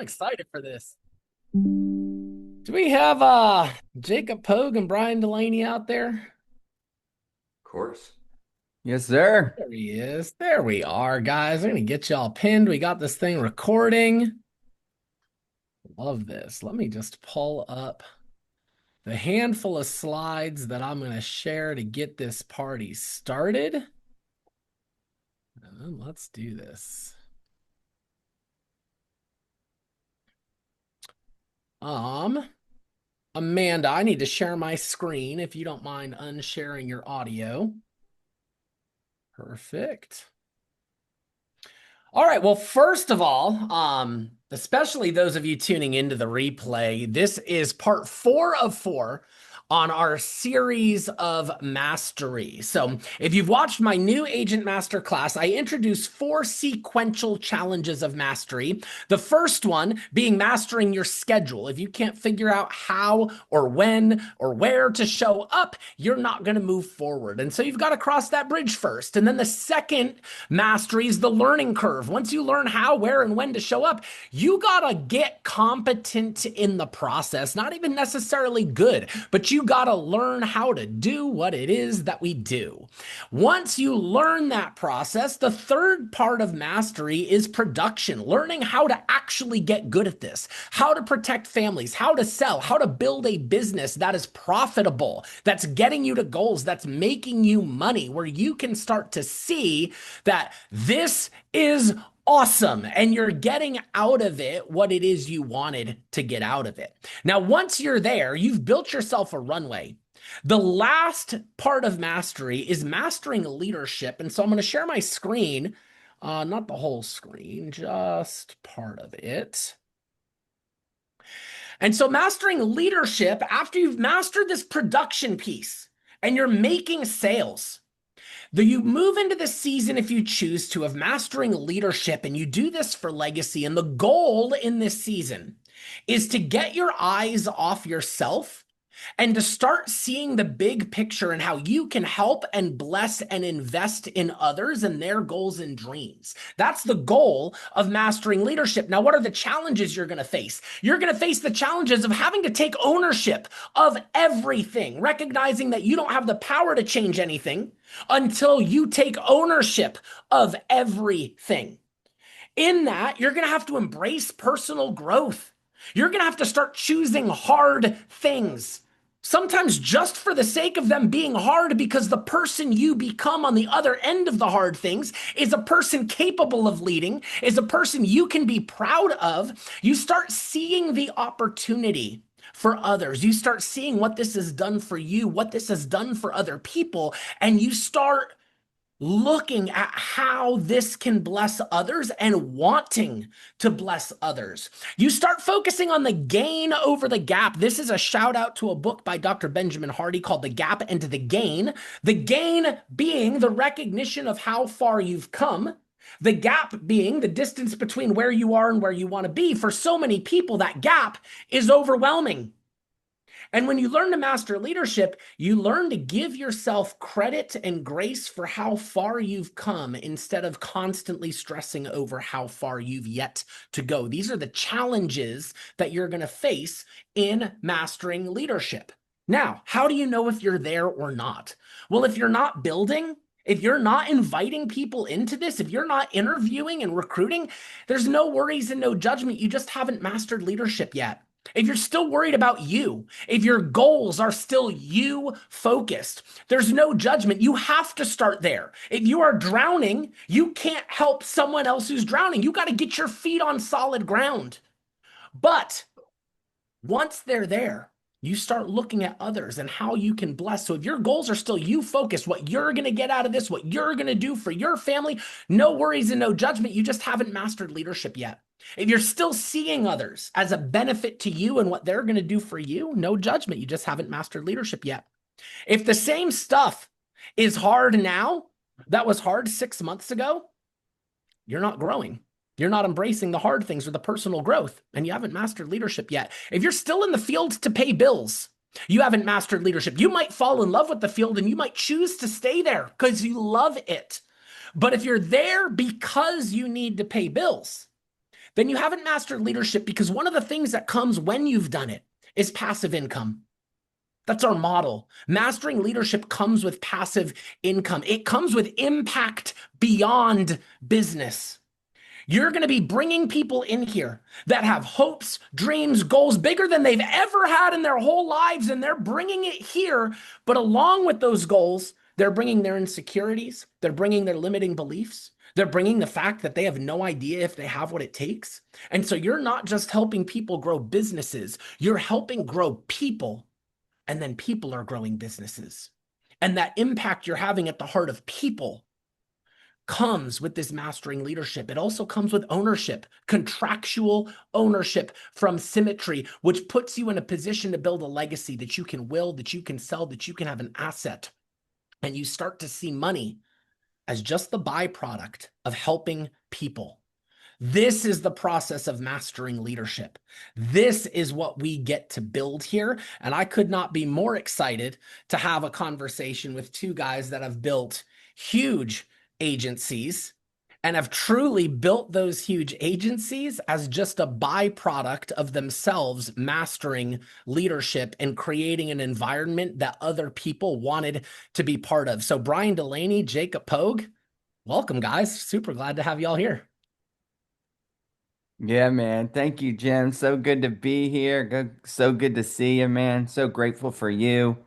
excited for this. Do we have Jacob Pogue and Brian Delaney out there? Course. Yes, sir. There he is. There we are, guys. I'm gonna get y'all pinned. We got this thing recording. Love this. Let me just pull up the handful of slides that I'm gonna share to get this party started. Let's do this. Amanda, I need to share my screen if you don't mind unsharing your audio. Perfect. All right. Well, first of all, especially those of you tuning into the replay, this is part 4 of 4 on our series of mastery. So if you've watched my new Agent Master class, I introduced 4 sequential challenges of mastery. The first one being mastering your schedule. If you can't figure out how or when or where to show up, you're not going to move forward. And so you've got to cross that bridge first. And then the second mastery is the learning curve. Once you learn how, where, and when to show up, you got to get competent in the process. Not even necessarily good, but you got to learn how to do what it is that we do. Once you learn that process, the third part of mastery is production, learning how to actually get good at this, how to protect families, how to sell, how to build a business that is profitable, that's getting you to goals, that's making you money, where you can start to see that this is awesome and you're getting out of it what it is you wanted to get out of it. Now, once you're there, you've built yourself a runway. The last part of mastery is mastering leadership. And so I'm going to share my screen, not the whole screen, just part of it. And so mastering leadership, after you've mastered this production piece and you're making sales, you move into the season, if you choose to, of mastering leadership, and you do this for legacy. And the goal in this season is to get your eyes off yourself and to start seeing the big picture and how you can help and bless and invest in others and their goals and dreams. That's the goal of mastering leadership. Now, what are the challenges you're going to face? You're going to face the challenges of having to take ownership of everything, recognizing that you don't have the power to change anything until you take ownership of everything. In that, you're going to have to embrace personal growth. You're going to have to start choosing hard things. Sometimes just for the sake of them being hard, because the person you become on the other end of the hard things is a person capable of leading, is a person you can be proud of. You start seeing the opportunity for others. You start seeing what this has done for you, what this has done for other people, and you start looking at how this can bless others and wanting to bless others. You start focusing on the gain over the gap. This is a shout out to a book by Dr. Benjamin Hardy called The Gap and the Gain. The gain being the recognition of how far you've come. The gap being the distance between where you are and where you want to be. For so many people, that gap is overwhelming. And when you learn to master leadership, you learn to give yourself credit and grace for how far you've come instead of constantly stressing over how far you've yet to go. These are the challenges that you're going to face in mastering leadership. Now, how do you know if you're there or not? Well, if you're not building, if you're not inviting people into this, if you're not interviewing and recruiting, there's no worries and no judgment. You just haven't mastered leadership yet. If you're still worried about you, if your goals are still you focused, there's no judgment. You have to start there. If you are drowning, you can't help someone else who's drowning. You got to get your feet on solid ground. But once they're there, you start looking at others and how you can bless. So if your goals are still you focused, what you're going to get out of this, what you're going to do for your family, no worries and no judgment. You just haven't mastered leadership yet. If you're still seeing others as a benefit to you and what they're going to do for you, no judgment. You just haven't mastered leadership yet. If the same stuff is hard now that was hard 6 months ago, you're not growing. You're not embracing the hard things or the personal growth, and you haven't mastered leadership yet. If you're still in the field to pay bills, you haven't mastered leadership. You might fall in love with the field and you might choose to stay there because you love it. But if you're there because you need to pay bills, then you haven't mastered leadership, because one of the things that comes when you've done it is passive income. That's our model. Mastering leadership comes with passive income. It comes with impact beyond business. You're going to be bringing people in here that have hopes, dreams, goals bigger than they've ever had in their whole lives, and they're bringing it here. But along with those goals, they're bringing their insecurities, they're bringing their limiting beliefs, they're bringing the fact that they have no idea if they have what it takes. And so you're not just helping people grow businesses, you're helping grow people, and then people are growing businesses. And that impact you're having at the heart of people comes with this mastering leadership. It also comes with ownership, contractual ownership from Symmetry, which puts you in a position to build a legacy that you can will, that you can sell, that you can have an asset. And you start to see money as just the byproduct of helping people. This is the process of mastering leadership. This is what we get to build here. And I could not be more excited to have a conversation with two guys that have built huge agencies and have truly built those huge agencies as just a byproduct of themselves mastering leadership and creating an environment that other people wanted to be part of. So Brian Delaney, Jacob Pogue, welcome, guys. Super glad to have you all here. Yeah, man. Thank you, Jim. So good to be here. So good to see you, man. So grateful for you.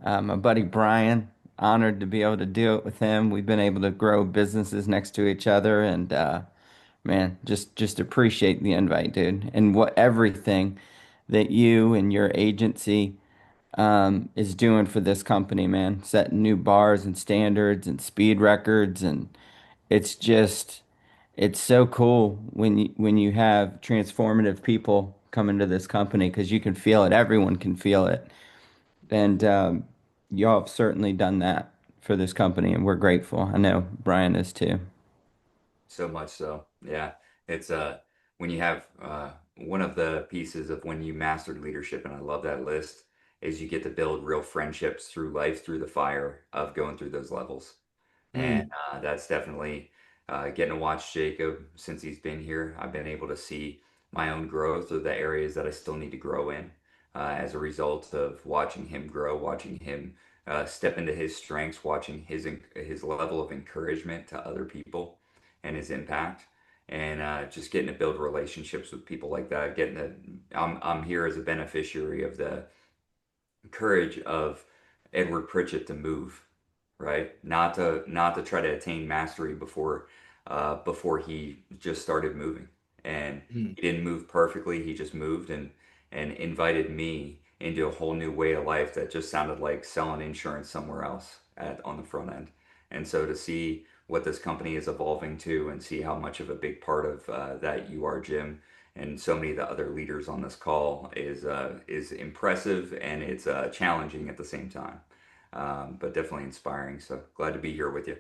My buddy Brian, honored to be able to do it with him. We've been able to grow businesses next to each other, and man, just appreciate the invite, dude. And what everything that you and your agency is doing for this company, man. Setting new bars and standards and speed records, and it's just it's so cool when you have transformative people come into this company because you can feel it. Everyone can feel it, and y'all have certainly done that for this company, and we're grateful. I know Brian is too. So much so. Yeah. It's when you have one of the pieces of when you mastered leadership, and I love that list, is you get to build real friendships through life, through the fire of going through those levels. And Mm. that's definitely getting to watch Jacob since he's been here. I've been able to see my own growth of the areas that I still need to grow in as a result of watching him grow, watching him step into his strengths, watching his level of encouragement to other people and his impact. And just getting to build relationships with people like that, I'm here as a beneficiary of the courage of Edward Pritchett to move, right? Not to try to attain mastery before he just started moving. And Mm. he didn't move perfectly. He just moved and invited me into a whole new way of life that just sounded like selling insurance somewhere else at on the front end. And so to see what this company is evolving to and see how much of a big part of that you are, Jim, and so many of the other leaders on this call is impressive, and it's challenging at the same time, but definitely inspiring. So glad to be here with you.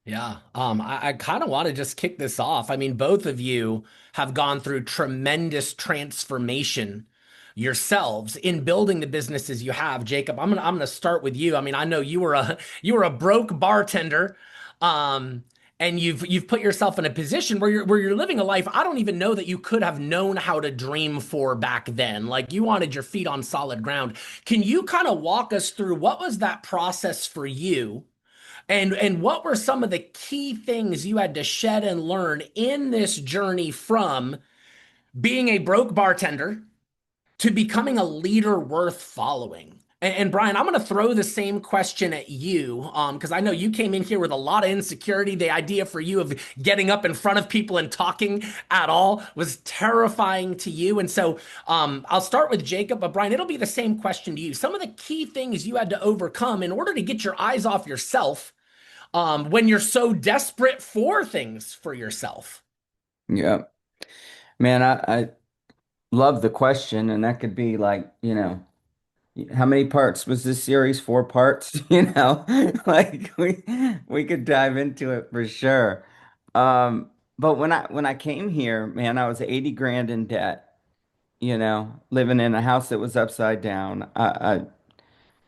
Yeah. I kind of want to just kick this off. I mean, both of you have gone through tremendous transformation yourselves in building the businesses you have. Jacob, I'm gonna start with you. I mean, I know you were a broke bartender, um, and you've put yourself in a position where you're living a life I don't even know that you could have known how to dream for back then. Like, you wanted your feet on solid ground. Can you kind of walk us through what was that process for you? And what were some of the key things you had to shed and learn in this journey from being a broke bartender to becoming a leader worth following? And Brian, I'm going to throw the same question at you, because I know you came in here with a lot of insecurity. The idea for you of getting up in front of people and talking at all was terrifying to you. And so I'll start with Jacob, but Brian, it'll be the same question to you. Some of the key things you had to overcome in order to get your eyes off yourself when you're so desperate for things for yourself. Yeah, man. I love the question, and that could be like, how many parts was this series? 4 parts, like we could dive into it for sure. But when I came here, man, I was 80 grand in debt, living in a house that was upside down. I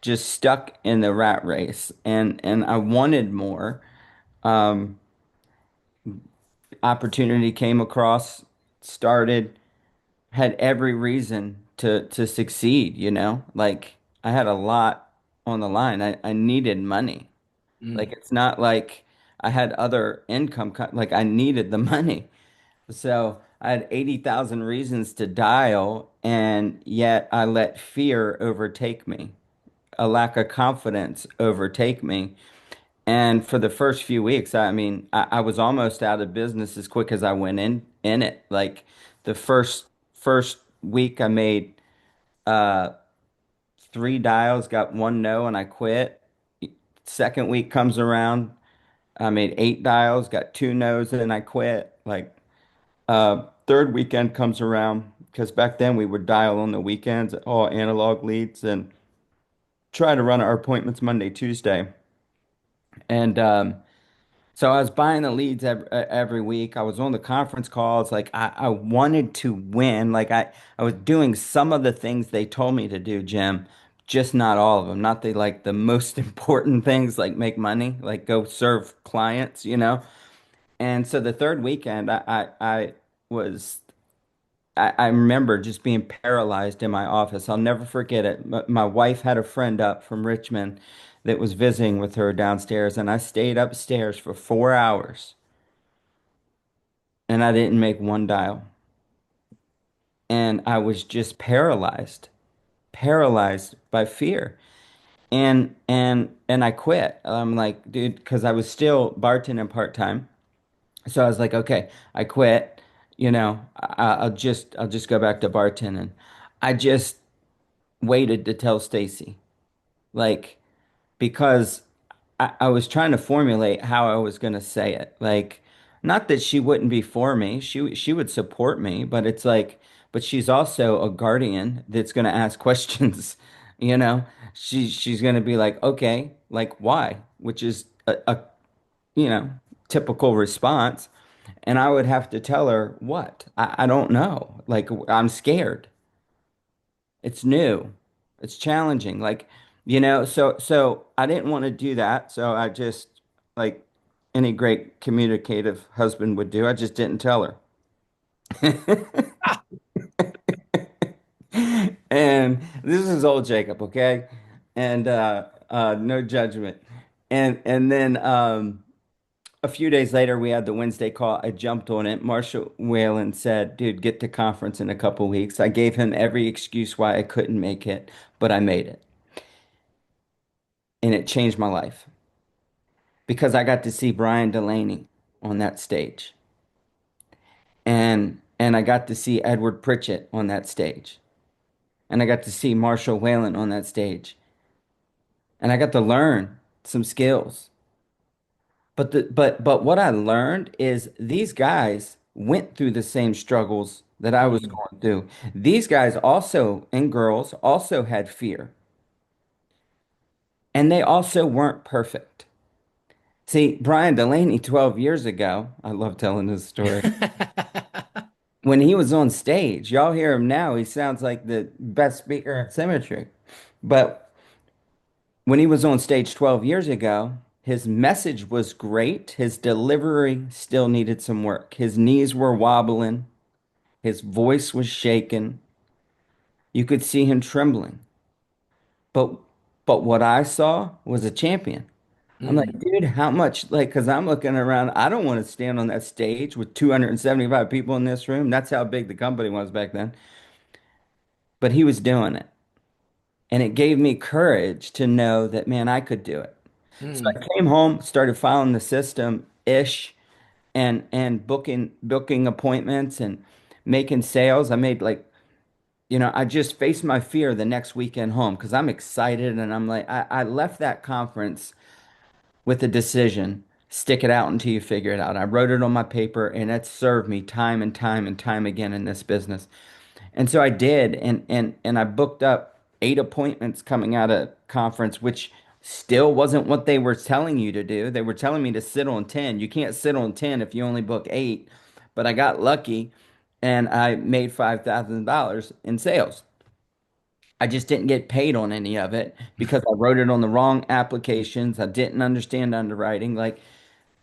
just stuck in the rat race, and I wanted more. Um, Opportunity came across started, had every reason to succeed, you know? Like I had a lot on the line. I needed money. Like Mm. it's not like I had other income, like I needed the money. So I had 80,000 reasons to dial, and yet I let fear overtake me, a lack of confidence overtake me. And for the first few weeks, I mean, I was almost out of business as quick as I went in it. Like the first week I made uh 3 dials, got one no, and I quit. Second week comes around, I made 8 dials, got two no's, and I quit. Like third weekend comes around, because back then we would dial on the weekends, all analog leads, and try to run our appointments Monday, Tuesday. And so I was buying the leads every week. I was on the conference calls. Like I wanted to win. Like I was doing some of the things they told me to do, Jim, just not all of them. Not the most important things, like make money, like go serve clients, you know? And so the third weekend, I was I remember just being paralyzed in my office. I'll never forget it. My wife had a friend up from Richmond that was visiting with her downstairs, and I stayed upstairs for 4 hours and I didn't make one dial. And I was just paralyzed, paralyzed by fear. And I quit. I'm like, dude, because I was still bartending part-time. So I was like, okay, I quit. You know, I'll just go back to bartending. I just waited to tell Stacy, like, because I was trying to formulate how I was going to say it. Like, not that she wouldn't be for me, she would support me, but it's like, but she's also a guardian that's going to ask questions, you know? She's going to be like, okay, like why? Which is a you know, typical response. And I would have to tell her what? I don't know. Like, I'm scared. It's new. It's challenging. Like, so I didn't want to do that. So I just, like any great communicative husband would do, I just didn't tell her. Ah. And this is old Jacob, okay? And no judgment. And then a few days later we had the Wednesday call. I jumped on it. Marshall Whalen said, dude, get to conference in a couple weeks. I gave him every excuse why I couldn't make it, but I made it. And it changed my life because I got to see Brian Delaney on that stage. And I got to see Edward Pritchett on that stage. And I got to see Marshall Whalen on that stage. And I got to learn some skills. But what I learned is these guys went through the same struggles that I was Mm. going through. These guys also, and girls, also had fear. And they also weren't perfect. See, Brian Delaney 12 years ago, I love telling this story. When he was on stage, y'all hear him now, he sounds like the best speaker in Symmetry. But when he was on stage 12 years ago, his message was great. His delivery still needed some work. His knees were wobbling, his voice was shaking. You could see him trembling. But but what I saw was a champion. I'm like, Mm. dude, how much? Like, because I'm looking around, I don't want to stand on that stage with 275 people in this room. That's how big the company was back then. But he was doing it. And it gave me courage to know that, man, I could do it. So Mm. I came home, started following the system ish and booking appointments and making sales. I made like, I just faced my fear the next weekend home because I'm excited and I'm like, I left that conference with a decision. Stick it out until you figure it out. I wrote it on my paper and it served me time and time and time again in this business. And so I did, and I booked up 8 appointments coming out of conference, which still wasn't what they were telling you to do. They were telling me to sit on 10. You can't sit on 10 if you only book 8. But I got lucky and I made $5,000 in sales. I just didn't get paid on any of it because I wrote it on the wrong applications. I didn't understand underwriting.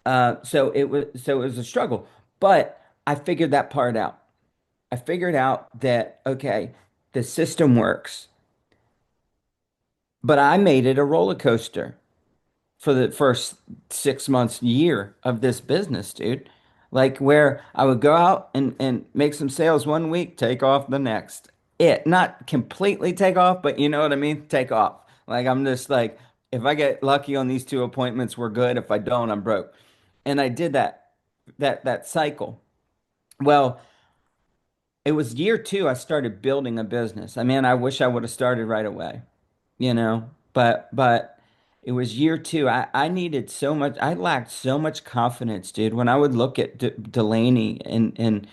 So it was a struggle. But I figured that part out. I figured out that, okay, the system works, but I made it a roller coaster for the first 6 months, year of this business, dude. Like where I would go out and make some sales one week, take off the next. It not completely take off, but you know what I mean? Take off. Like I'm just like, if I get lucky on these two appointments, we're good. If I don't, I'm broke. And I did that cycle. Well, it was year two, I started building a business. I mean, I wish I would have started right away, but it was year two. I needed so much, I lacked so much confidence, dude. When I would look at Delaney and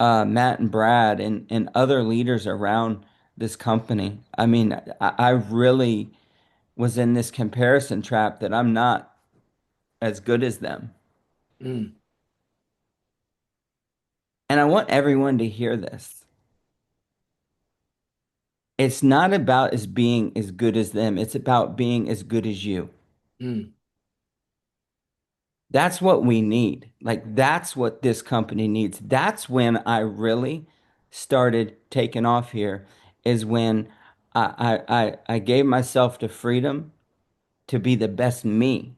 Matt and Brad and other leaders around this company, I mean, I really was in this comparison trap that I'm not as good as them. Mm, And I want everyone to hear this. It's not about as being as good as them. It's about being as good as you. mm, That's what we need. Like that's what this company needs. That's when I really started taking off here, is when I gave myself the freedom to be the best me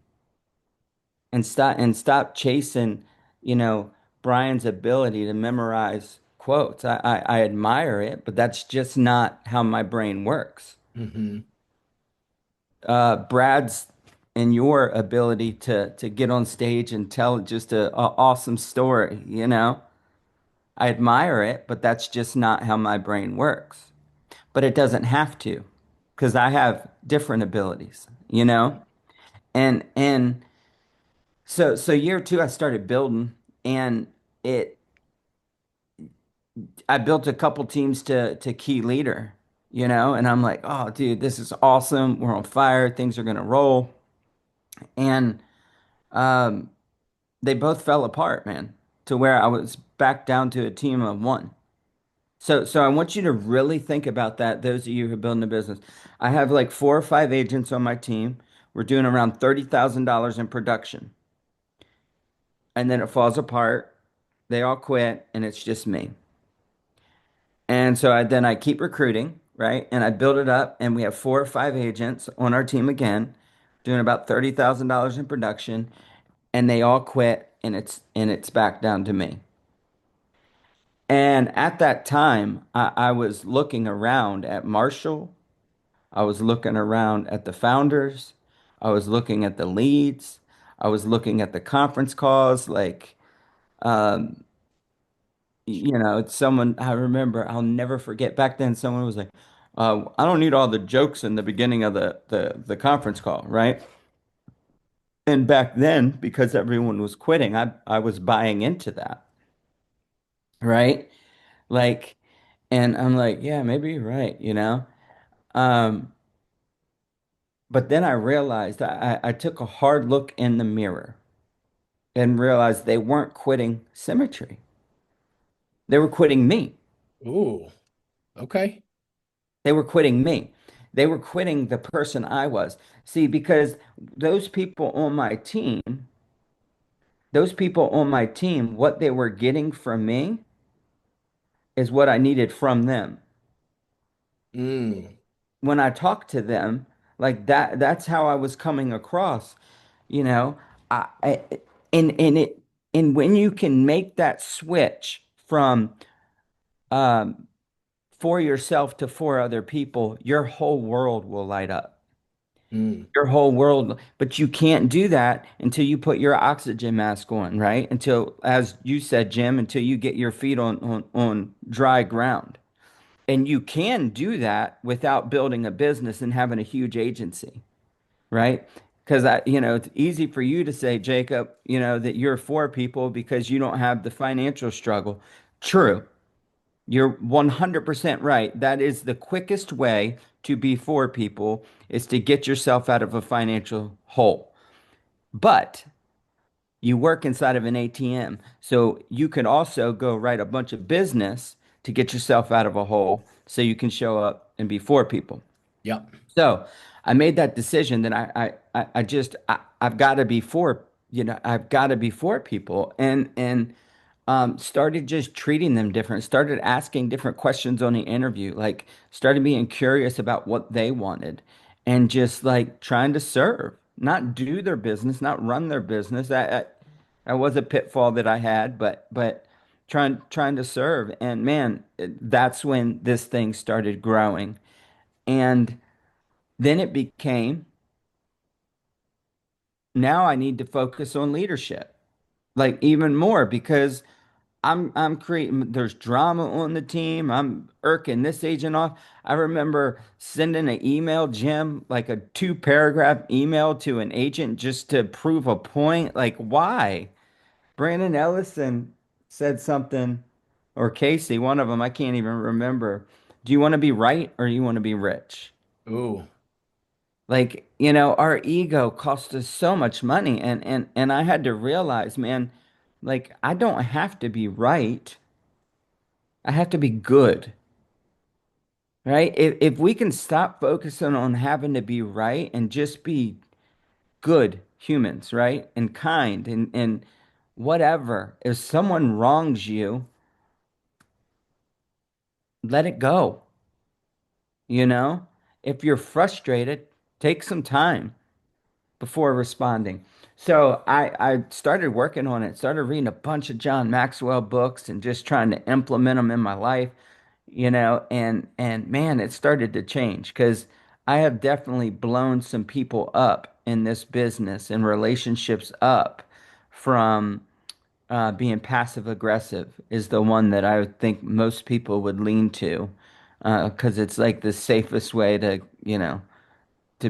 and stop chasing, you know, Brian's ability to memorize quotes. I admire it, but that's just not how my brain works. hmm Brad's and your ability to get on stage and tell just a awesome story, you know? I admire it, but that's just not how my brain works. But it doesn't have to, because I have different abilities, you know? And so year two I started building, and it I built a couple teams to key leader, you know, and I'm like, oh dude, this is awesome. We're on fire, things are gonna roll. And um they both fell apart, man, to where I was back down to a team of one. So I want you to really think about that, those of you who are building a business. I have like 4 or 5 agents on my team. We're doing around $30,000 in production. And then it falls apart. They all quit, and it's just me. And so then I keep recruiting, right? And I build it up, and we have 4 or 5 agents on our team again, doing about $30,000 in production, and they all quit, and it's back down to me. And at that time, I was looking around at Marshall. I was looking around at the founders. I was looking at the leads. I was looking at the conference calls. Like, um, you know, it's someone I remember, I'll never forget. Back then, someone was like, I don't need all the jokes in the beginning of the conference call, right? And back then, because everyone was quitting, I was buying into that, right? Like, and I'm like, yeah, maybe you're right, you know? Um, but then I realized I took a hard look in the mirror and realized they weren't quitting symmetry. They were quitting me. Ooh, okay. They were quitting me. They were quitting the person I was. See, because those people on my team, those people on my team, what they were getting from me is what I needed from them. Mm, When I talked to them, like that's how I was coming across, you know. I and it and when you can make that switch from um for yourself to for other people, your whole world will light up. mm, Your whole world, but you can't do that until you put your oxygen mask on, right? Until, as you said, Jim, until you get your feet on dry ground. And you can do that without building a business and having a huge agency, right? Because it's easy for you to say, Jacob, that you're for people because you don't have the financial struggle. True. You're 100% right. That is the quickest way to be for people, is to get yourself out of a financial hole. But you work inside of an ATM. So you can also go write a bunch of business to get yourself out of a hole so you can show up and be for people. yep. So I made that decision that I've got to be for, I've got to be for people. And started just treating them different, started asking different questions on the interview, like started being curious about what they wanted and just like trying to serve, not do their business, not run their business. That was a pitfall that I had, but trying to serve. And man, that's when this thing started growing. And then it became, now I need to focus on leadership, like even more because I'm creating, there's drama on the team. I'm irking this agent off. I remember sending an email, Jim, like a 2 paragraph email to an agent just to prove a point. Like, why? Brandon Ellison said something, or Casey, one of them, I can't even remember. Do you want to be right or you want to be rich? Ooh. Like, our ego costs us so much money. And I had to realize, man, like I don't have to be right. I have to be good, right? If we can stop focusing on having to be right and just be good humans, right? And kind and whatever. If someone wrongs you, let it go, you know? If you're frustrated, take some time before responding. So I started working on it, started reading a bunch of John Maxwell books and just trying to implement them in my life, and man, it started to change because I have definitely blown some people up in this business and relationships up from being passive aggressive is the one that I would think most people would lean to because it's like the safest way to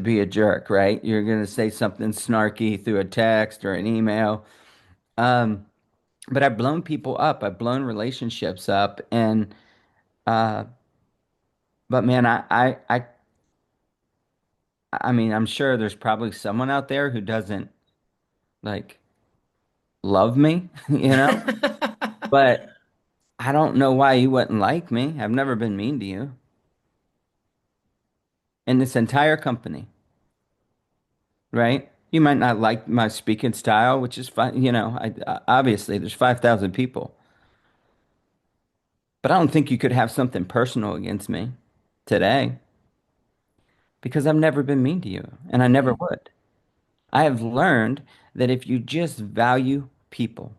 be a jerk, right? You're going to say something snarky through a text or an email. Um, but I've blown people up. I've blown relationships up. Uh, but man, I mean, I'm sure there's probably someone out there who doesn't like love me, but I don't know why you wouldn't like me. I've never been mean to you in this entire company, right? You might not like my speaking style, which is fine. Obviously there's 5,000 people. But I don't think you could have something personal against me today because I've never been mean to you and I never Mm. would. I have learned that if you just value people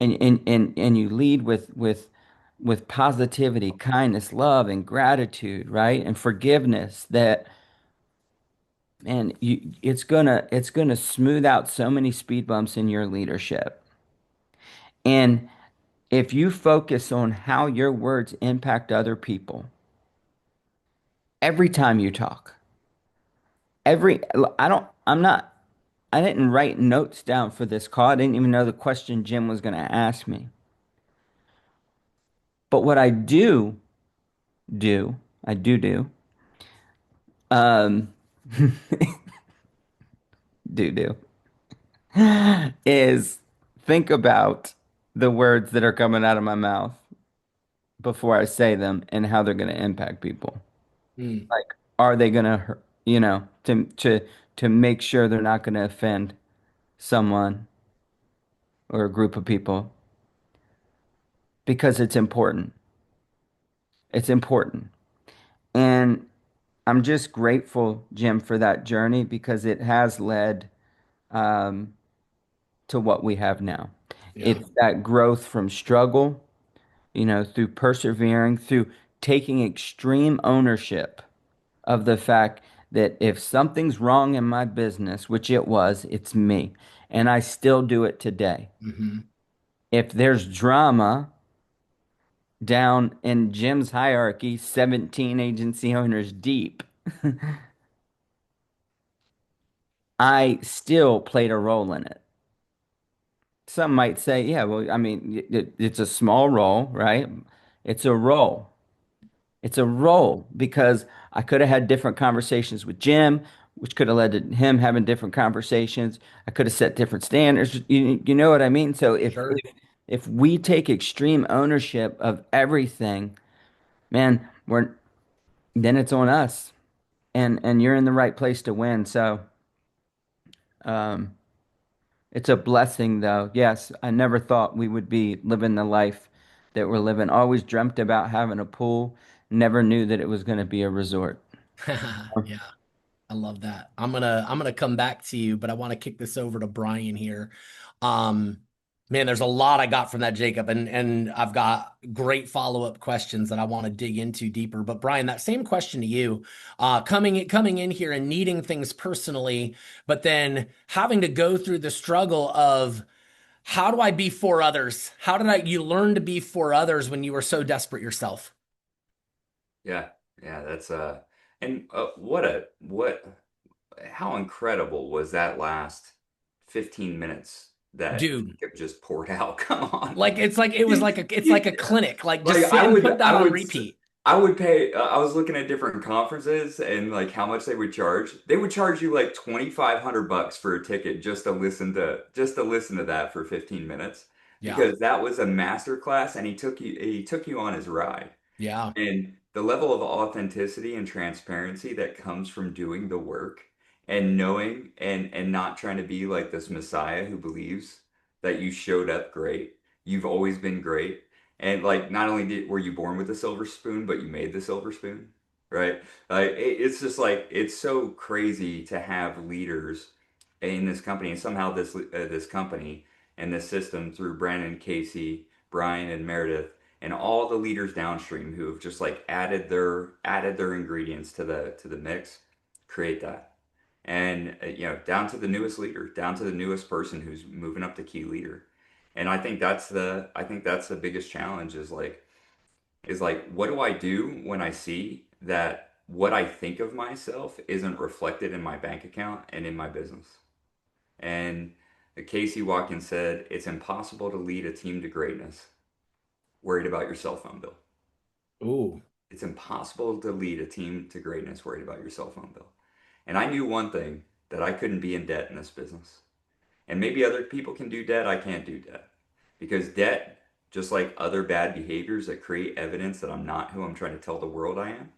and you lead with positivity, kindness, love, and gratitude, right? And forgiveness, that and it's gonna smooth out so many speed bumps in your leadership. And if you focus on how your words impact other people every time you talk, every I don't I'm not I didn't write notes down for this call. I didn't even know the question Jim was going to ask me. But what I do I do um do is think about the words that are coming out of my mouth before I say them and how they're going to impact people. Mm. Like, are they going to, to make sure they're not going to offend someone or a group of people because it's important. It's important. And I'm just grateful, Jim, for that journey because it has led um, to what we have now. Yeah. It's that growth from struggle, through persevering, through taking extreme ownership of the fact that if something's wrong in my business, which it was, it's me. And I still do it today. Hmm. If there's drama down in Jim's hierarchy, 17 agency owners deep, I still played a role in it. Some might say, yeah, well, I mean, it's a small role, right? It's a role. It's a role because I could have had different conversations with Jim, which could have led to him having different conversations. I could have set different standards. You know what I mean? So if, Sure. if if we take extreme ownership of everything, man, then it's on us, and you're in the right place to win. So, um, It's a blessing, though. Yes, I never thought we would be living the life that we're living. Always dreamt about having a pool, never knew that it was going to be a resort. Yeah. I love that. I'm gonna come back to you, but I want to kick this over to Brian here. Um, Man, there's a lot I got from that, Jacob, and I've got great follow-up questions that I want to dig into deeper. But Brian, that same question to you, coming in here and needing things personally, but then having to go through the struggle of how do I be for others? How did you learn to be for others when you were so desperate yourself? Yeah, yeah, that's and what how incredible was that last 15 minutes that Dude, Jacob just poured out? Come on. like it's like a clinic. Like just Like sit and put that on repeat. I would pay I was looking at different conferences and like how much they would charge. They would charge you like 2,500 bucks for a ticket just to listen to that for 15 minutes Yeah. because that was a master class and he took you on his ride. Yeah. And the level of authenticity and transparency that comes from doing the work and knowing and not trying to be like this messiah who believes that you showed up great, you've always been great, and like not only were you born with a silver spoon, but you made the silver spoon, right? Like it's just like it's so crazy to have leaders in this company, and somehow this company and this system through Brandon, Casey, Brian, and Meredith and all the leaders downstream who have just like added their ingredients to the mix create that. And you know, down to the newest leader, down to the newest person who's moving up to key leader. And I think that's the biggest challenge is like what do I do when I see that what I think of myself isn't reflected in my bank account and in my business. And Casey Watkins said it's impossible to lead a team to greatness worried about your cell phone bill. Ooh. It's impossible to lead a team to greatness worried about your cell phone bill. And I knew one thing that I couldn't be in debt in this business. And maybe other people can do debt, I can't do debt. Because debt, just like other bad behaviors that create evidence that I'm not who I'm trying to tell the world I am,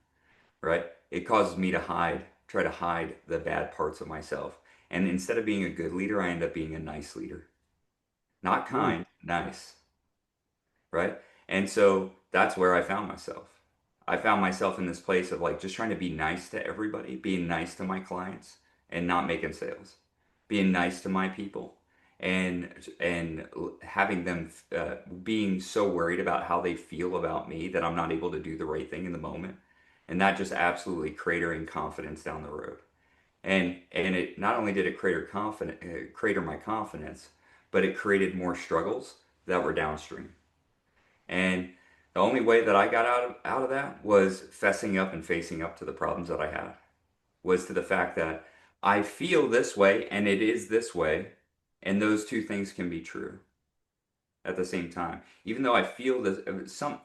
right? It causes me to try to hide the bad parts of myself. And instead of being a good leader, I end up being a nice leader. Not Ooh. kind, nice. Right? And so that's where I found myself. I found myself in this place of like just trying to be nice to everybody, being nice to my clients and not making sales, being nice to my people and and having them being so worried about how they feel about me that I'm not able to do the right thing in the moment. And that just absolutely cratering confidence down the road. And it not only did it crater my confidence, but it created more struggles that were downstream. And the only way that I got out of that was fessing up and facing up to the problems that I had, was to the fact that I feel this way and it is this way, and those two things can be true at the same time. Even though I feel this,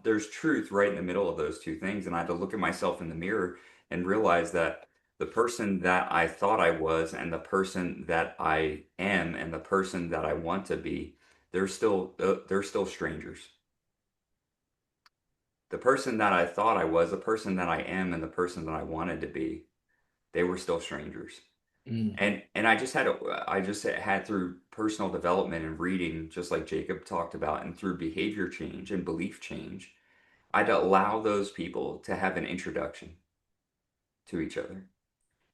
there's truth right in the middle of those two things, and I had to look at myself in the mirror and realize that the person that I thought I was and the person that I am and the person that I want to be, they're still strangers. The person that I thought I was, the person that I am, and the person that I wanted to be, they were still strangers. Mm. And I just had through personal development and reading, just like Jacob talked about, and through behavior change and belief change, I'd allow those people to have an introduction to each other.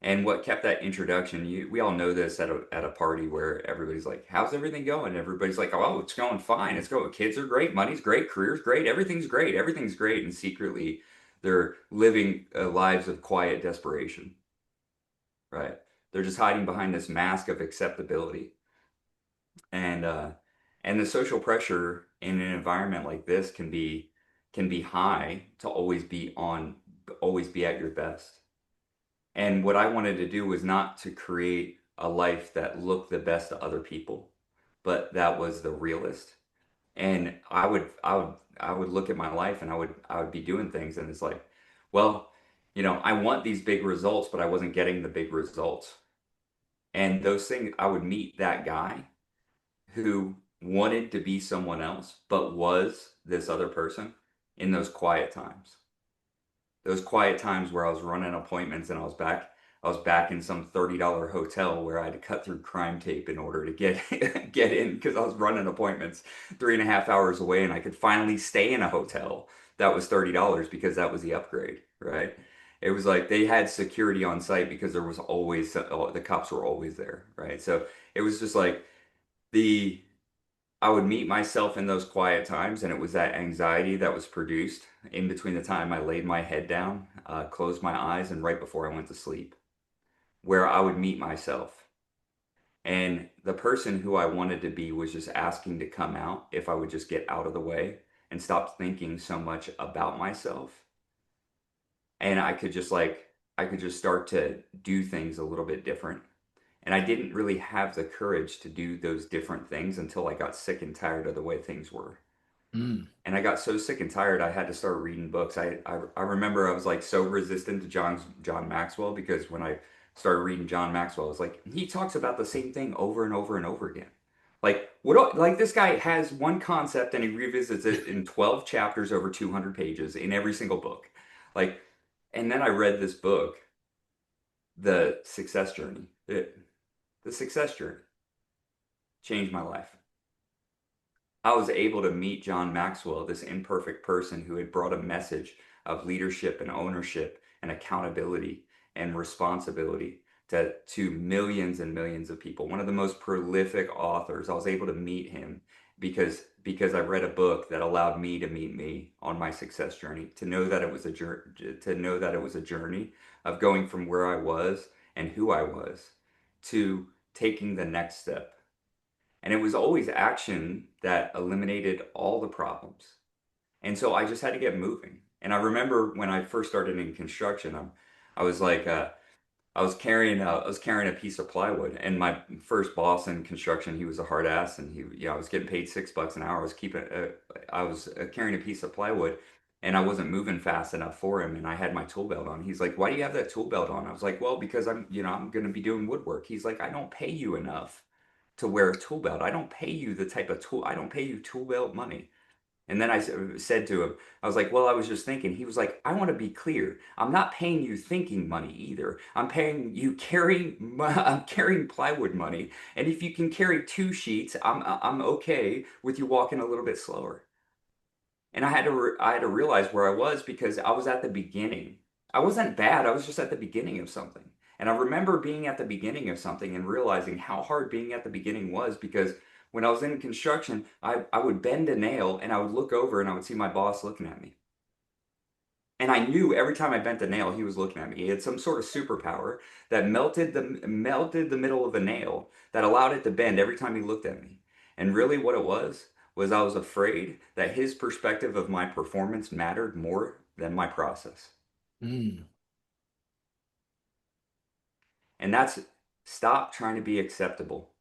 And what kept that introduction, we all know this at a party where everybody's like, "How's everything going?" Everybody's like, "Oh, it's going fine. It's going. Kids are great. Money's great. Career's great. Everything's great. Everything's great." And secretly, they're living lives of quiet desperation, right? They're just hiding behind this mask of acceptability, and uh, and the social pressure in an environment like this can be high to always be at your best. And what I wanted to do was not to create a life that looked the best to other people, but that was the realist. And I would look at my life and I would be doing things and it's like, well, you know, I want these big results, but I wasn't getting the big results. And those things, I would meet that guy who wanted to be someone else, but was this other person in those quiet times. Those quiet times where I was running appointments and I was back in some $30 hotel where I had to cut through crime tape in order to get get in because I was running appointments 3.5 hours away, and I could finally stay in a hotel that was $30 because that was the upgrade, right? It was like they had security on site because there was always the cops were always there, right? So it was just like the I would meet myself in those quiet times, and it was that anxiety that was produced in between the time I laid my head down, closed my eyes, and right before I went to sleep, where I would meet myself. And the person who I wanted to be was just asking to come out if I would just get out of the way and stop thinking so much about myself. And I could just start to do things a little bit different. And I didn't really have the courage to do those different things until I got sick and tired of the way things were. Mm. And I got so sick and tired, I had to start reading books. I remember I was like so resistant to John Maxwell because when I started reading John Maxwell, it's like he talks about the same thing over and over and over again. Like like this guy has one concept and he revisits it in 12 chapters over 200 pages in every single book. Like, and then I read this book, The Success Journey. The Success Journey changed my life. I was able to meet John Maxwell, this imperfect person who had brought a message of leadership and ownership and accountability and responsibility to millions and millions of people. One of the most prolific authors. I was able to meet him because I read a book that allowed me to meet me on my success journey, to know that it was a journey, to know that it was a journey of going from where I was and who I was to taking the next step. And it was always action that eliminated all the problems. And so I just had to get moving. And I remember when I first started in construction, I was like, I was carrying a piece of plywood, and my first boss in construction, he was a hard ass, and I was getting paid $6 an hour. I was carrying a piece of plywood, and I wasn't moving fast enough for him, and I had my tool belt on. He's like, "Why do you have that tool belt on?" I was like, "Well, because I'm going to be doing woodwork." He's like, "I don't pay you enough to wear a tool belt. I don't pay you the type of tool. I don't pay you tool belt money." And then said to him, I was like, "Well, I was just thinking." He was like, "I want to be clear. I'm not paying you thinking money either. I'm paying you I'm carrying plywood money. And if you can carry 2 sheets, I'm okay with you walking a little bit slower." And I had to realize where I was because I was at the beginning. I wasn't bad. I was just at the beginning of something. And I remember being at the beginning of something and realizing how hard being at the beginning was because when I was in construction, I would bend a nail and I would look over and I would see my boss looking at me. And I knew every time I bent a nail, he was looking at me. He had some sort of superpower that melted the middle of a nail that allowed it to bend every time he looked at me. And really what it was I was afraid that his perspective of my performance mattered more than my process. Mm. And that's stop trying to be acceptable.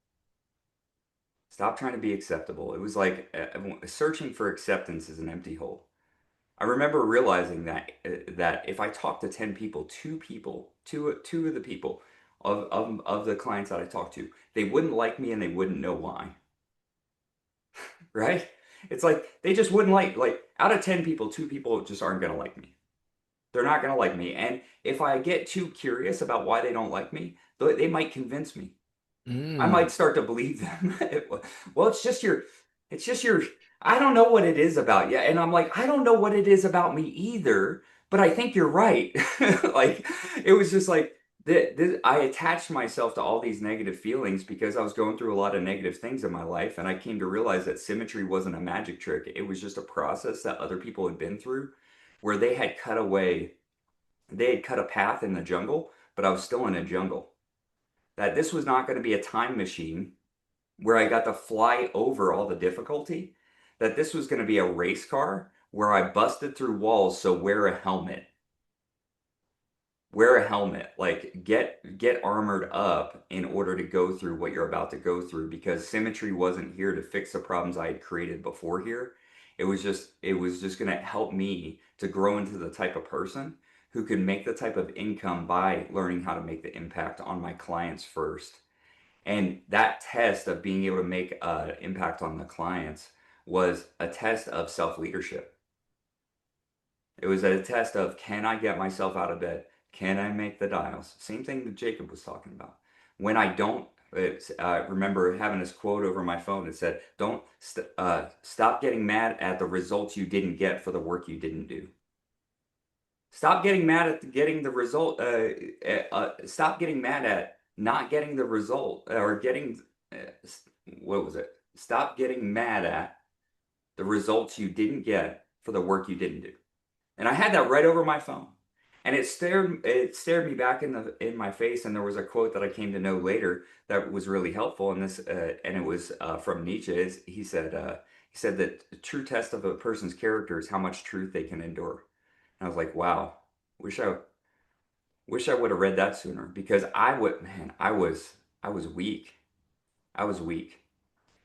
Stop trying to be acceptable. It was like searching for acceptance is an empty hole. I remember realizing that if I talked to 10 people, two of the people of the clients that I talked to, they wouldn't like me and they wouldn't know why, right? It's like they just wouldn't like out of 10 people, 2 people just aren't gonna like me. They're not gonna like me. And if I get too curious about why they don't like me, they might convince me. I Mm. might start to believe them. Well, it's just your, I don't know what it is about you. And I'm like, I don't know what it is about me either, but I think you're right. Like, it was just like, I attached myself to all these negative feelings because I was going through a lot of negative things in my life. And I came to realize that symmetry wasn't a magic trick. It was just a process that other people had been through where they had cut a path in the jungle, but I was still in a jungle. That this was not going to be a time machine where I got to fly over all the difficulty, that this was going to be a race car where I busted through walls, so wear a helmet. Wear a helmet, like get armored up in order to go through what you're about to go through because symmetry wasn't here to fix the problems I had created before here. It was just going to help me to grow into the type of person who could make the type of income by learning how to make the impact on my clients first. And that test of being able to make an impact on the clients was a test of self leadership. It was a test of, can I get myself out of bed? Can I make the dials? Same thing that Jacob was talking about. When I don't, I remember having this quote over my phone. It said, "Don't stop getting mad at the results you didn't get for the work you didn't do. Stop getting mad at getting the result. Stop getting mad at not getting the result or getting what was it? Stop getting mad at the results you didn't get for the work you didn't do." And I had that right over my phone. And it stared me back in my face. And there was a quote that I came to know later that was really helpful. And it was from Nietzsche. He said that the true test of a person's character is how much truth they can endure. And I was like, wow, wish I wish I would have read that sooner, because I was weak. I was weak.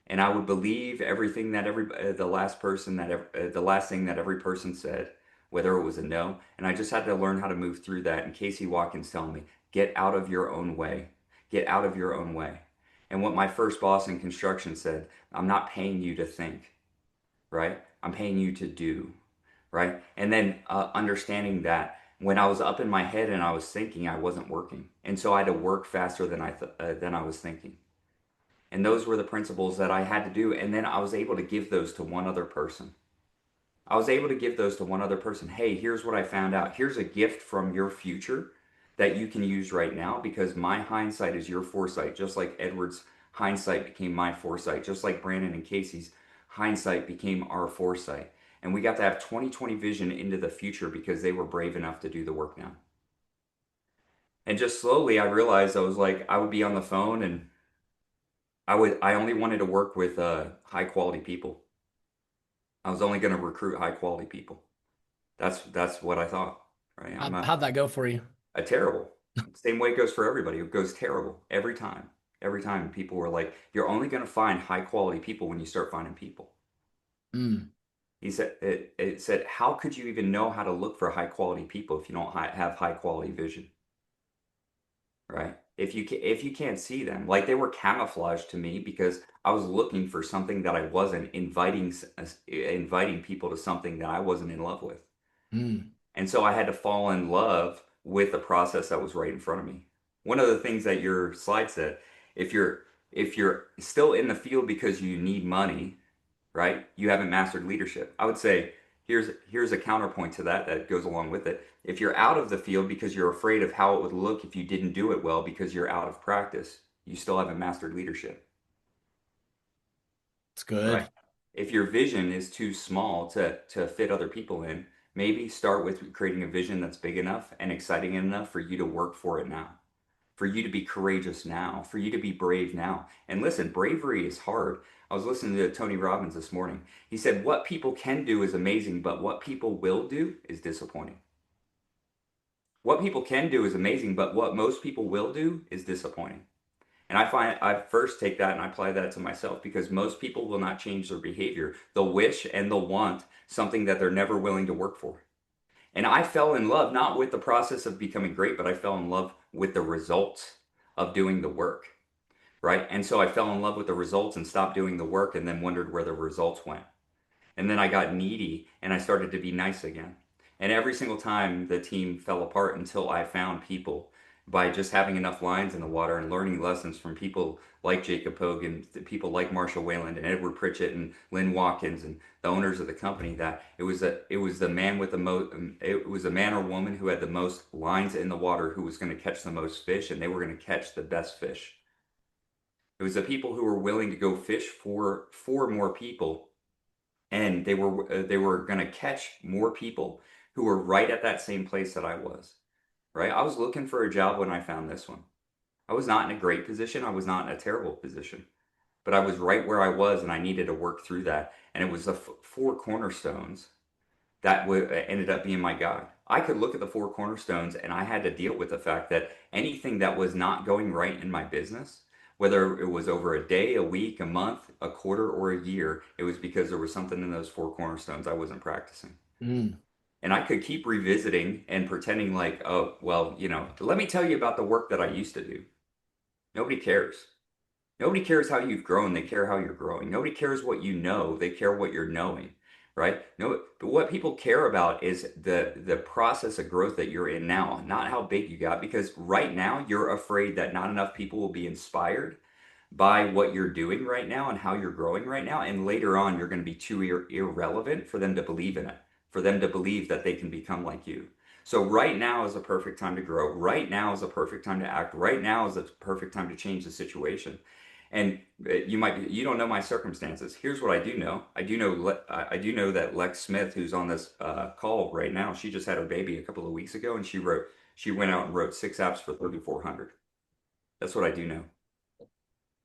And I would believe everything that the last thing that every person said, whether it was a no. And I just had to learn how to move through that. And Casey Watkins telling me, get out of your own way, get out of your own way. And what my first boss in construction said, I'm not paying you to think, right? I'm paying you to do, right? And then understanding that when I was up in my head and I was thinking, I wasn't working, and so I had to work faster than I was thinking. And those were the principles that I had to do. And then I was able to give those to one other person. I was able to give those to one other person. Hey, here's what I found out. Here's a gift from your future that you can use right now, because my hindsight is your foresight, just like Edward's hindsight became my foresight, just like Brandon and Casey's hindsight became our foresight. And we got to have 2020 vision into the future because they were brave enough to do the work now. And just slowly I realized I was like, I would be on the phone, and I only wanted to work with high quality people. I was only going to recruit high quality people. That's what I thought, right? I'm not How'd that go for you? a terrible. Same way it goes for everybody. It goes terrible every time. Every time people were like, "You're only going to find high quality people when you start finding people." Mm. It said, "How could you even know how to look for high quality people if you don't have high quality vision?" Right? If you can't see them, like they were camouflaged to me because I was looking for something that I wasn't, inviting people to something that I wasn't in love with. Mm. And so I had to fall in love with the process that was right in front of me. One of the things that your slide said, if you're still in the field because you need money, right? You haven't mastered leadership. I would say here's a counterpoint to that goes along with it. If you're out of the field because you're afraid of how it would look if you didn't do it well because you're out of practice, you still haven't mastered leadership, It's right? good. If your vision is too small to fit other people in, maybe start with creating a vision that's big enough and exciting enough for you to work for it now, for you to be courageous now, for you to be brave now. And listen, bravery is hard. I was listening to Tony Robbins this morning. He said, what people can do is amazing, but what people will do is disappointing. What people can do is amazing, but what most people will do is disappointing. And I find I first take that and I apply that to myself, because most people will not change their behavior. They'll wish and they'll want something that they're never willing to work for. And I fell in love not with the process of becoming great, but I fell in love with the results of doing the work, right? And so I fell in love with the results and stopped doing the work and then wondered where the results went. And then I got needy and I started to be nice again. And every single time the team fell apart until I found people, by just having enough lines in the water and learning lessons from people like Jacob Pogue and people like Marshall Wayland and Edward Pritchett and Lynn Watkins and the owners of the company, that it was the man with the most, it was a man or woman who had the most lines in the water who was going to catch the most fish, and they were going to catch the best fish. It was the people who were willing to go fish for more people, and they were going to catch more people who were right at that same place that I was. Right? I was looking for a job when I found this one. I was not in a great position. I was not in a terrible position, but I was right where I was, and I needed to work through that. And it was the four cornerstones that ended up being my guide. I could look at the four cornerstones, and I had to deal with the fact that anything that was not going right in my business, whether it was over a day, a week, a month, a quarter, or a year, it was because there was something in those four cornerstones I wasn't practicing. Mm. And I could keep revisiting and pretending like, oh, well, let me tell you about the work that I used to do. Nobody cares. Nobody cares how you've grown. They care how you're growing. Nobody cares what you know. They care what you're knowing, right? No, but what people care about is the process of growth that you're in now, not how big you got, because right now you're afraid that not enough people will be inspired by what you're doing right now and how you're growing right now. And later on, you're going to be too irrelevant for them to believe in it, for them to believe that they can become like you. So right now is a perfect time to grow. Right now is a perfect time to act. Right now is a perfect time to change the situation. And you don't know my circumstances. Here's what I do know. I do know that Lex Smith, who's on this call right now, she just had her baby a couple of weeks ago, and she went out and wrote 6 apps for 3,400. That's what I do know.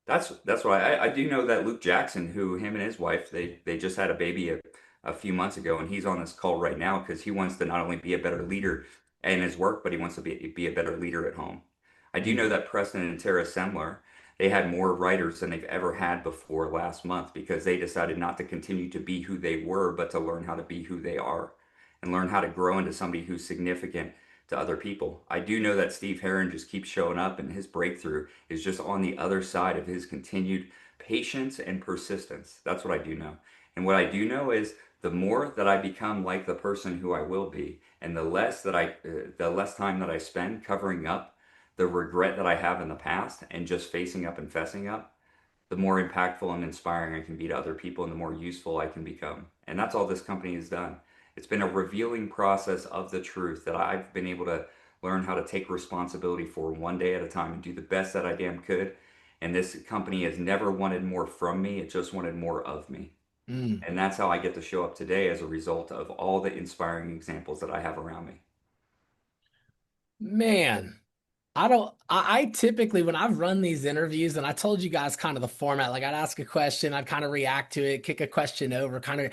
That's why I do know that Luke Jackson, who him and his wife, they just had a baby a few months ago, and he's on this call right now because he wants to not only be a better leader in his work, but he wants to be a better leader at home. I do know that Preston and Tara Semler, they had more writers than they've ever had before last month because they decided not to continue to be who they were, but to learn how to be who they are and learn how to grow into somebody who's significant to other people. I do know that Steve Herron just keeps showing up, and his breakthrough is just on the other side of his continued patience and persistence. That's what I do know. And what I do know is the more that I become like the person who I will be, and the less time that I spend covering up the regret that I have in the past and just facing up and fessing up, the more impactful and inspiring I can be to other people and the more useful I can become. And that's all this company has done. It's been a revealing process of the truth that I've been able to learn how to take responsibility for one day at a time and do the best that I damn could. And this company has never wanted more from me, it just wanted more of me. Mm. And that's how I get to show up today as a result of all the inspiring examples that I have around me. Man, I typically, when I've run these interviews, and I told you guys kind of the format, like I'd ask a question, I'd kind of react to it, kick a question over, kind of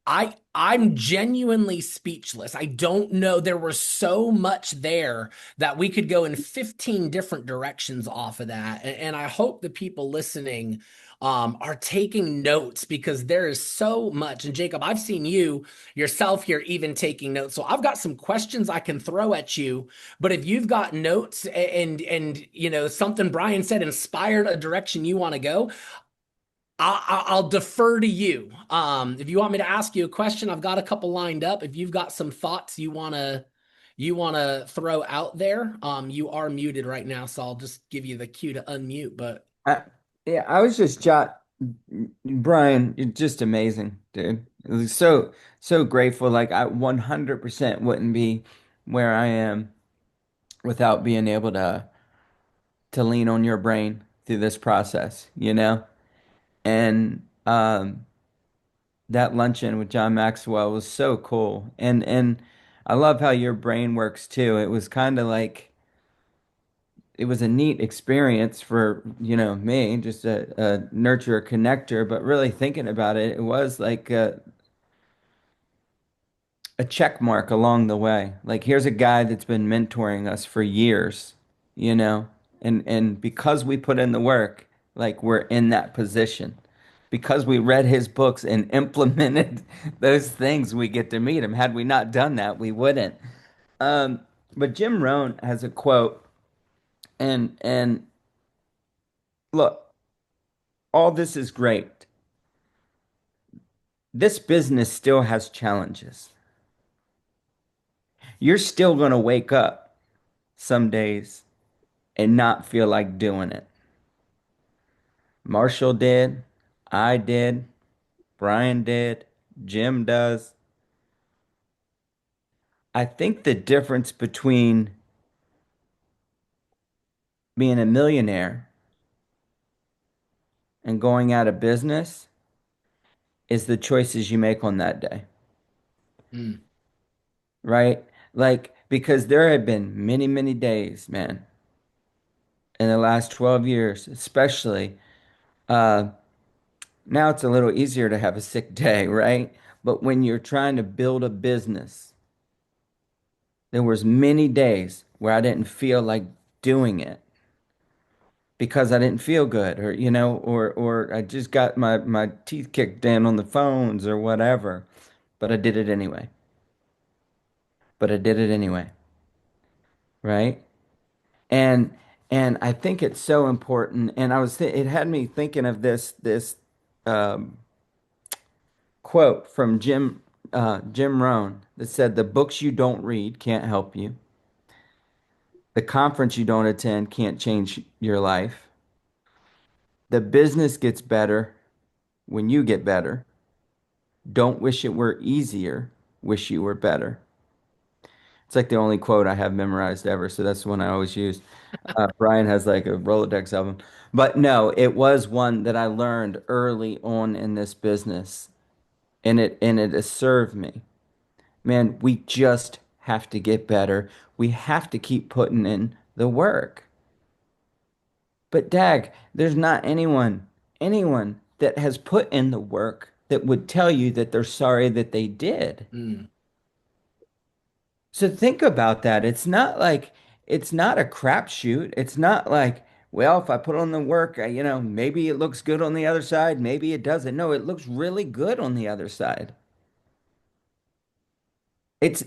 I'm genuinely speechless. I don't know. There was so much there that we could go in 15 different directions off of that. And I hope the people listening are taking notes because there is so much. And Jacob, I've seen you yourself here even taking notes. So I've got some questions I can throw at you. But if you've got notes and you know something Brian said inspired a direction you want to go, I'll defer to you. If you want me to ask you a question, I've got a couple lined up. If you've got some thoughts you wanna throw out there, you are muted right now, so I'll just give you the cue to unmute. But I, yeah, I was just jot Brian, you're just amazing, dude. It was so grateful. Like I 100% wouldn't be where I am without being able to lean on your brain through this process, you know? And that luncheon with John Maxwell was so cool. And I love how your brain works too. It was kind of like it was a neat experience for, me, just a nurture, a connector, but really thinking about it, it was like a check mark along the way. Like here's a guy that's been mentoring us for years, you know, and because we put in the work, like we're in that position. Because we read his books and implemented those things, we get to meet him. Had we not done that, we wouldn't. Um, but Jim Rohn has a quote, and look, all this is great. This business still has challenges. You're still going to wake up some days and not feel like doing it. Marshall did, I did, Brian did, Jim does. I think the difference between being a millionaire and going out of business is the choices you make on that day, mm, right? Like, because there have been many, many days, man, in the last 12 years, especially. Uh, Now it's a little easier to have a sick day, right? But when you're trying to build a business, there was many days where I didn't feel like doing it because I didn't feel good or or I just got my teeth kicked in on the phones or whatever. But I did it anyway. But I did it anyway, right? And and I think it's so important. And it had me thinking of this um, quote from Jim Jim Rohn that said the books you don't read can't help you. The conference you don't attend can't change your life. The business gets better when you get better. Don't wish it were easier, wish you were better. It's like the only quote I have memorized ever, so that's the one I always use. Brian has like a Rolodex of them. But no, it was one that I learned early on in this business, and it has served me. Man, we just have to get better. We have to keep putting in the work. But Dag, there's not anyone that has put in the work that would tell you that they're sorry that they did. Mm, So think about that. It's not a crapshoot. It's not like, well, if I put on the work, maybe it looks good on the other side, maybe it doesn't. No, it looks really good on the other side. It's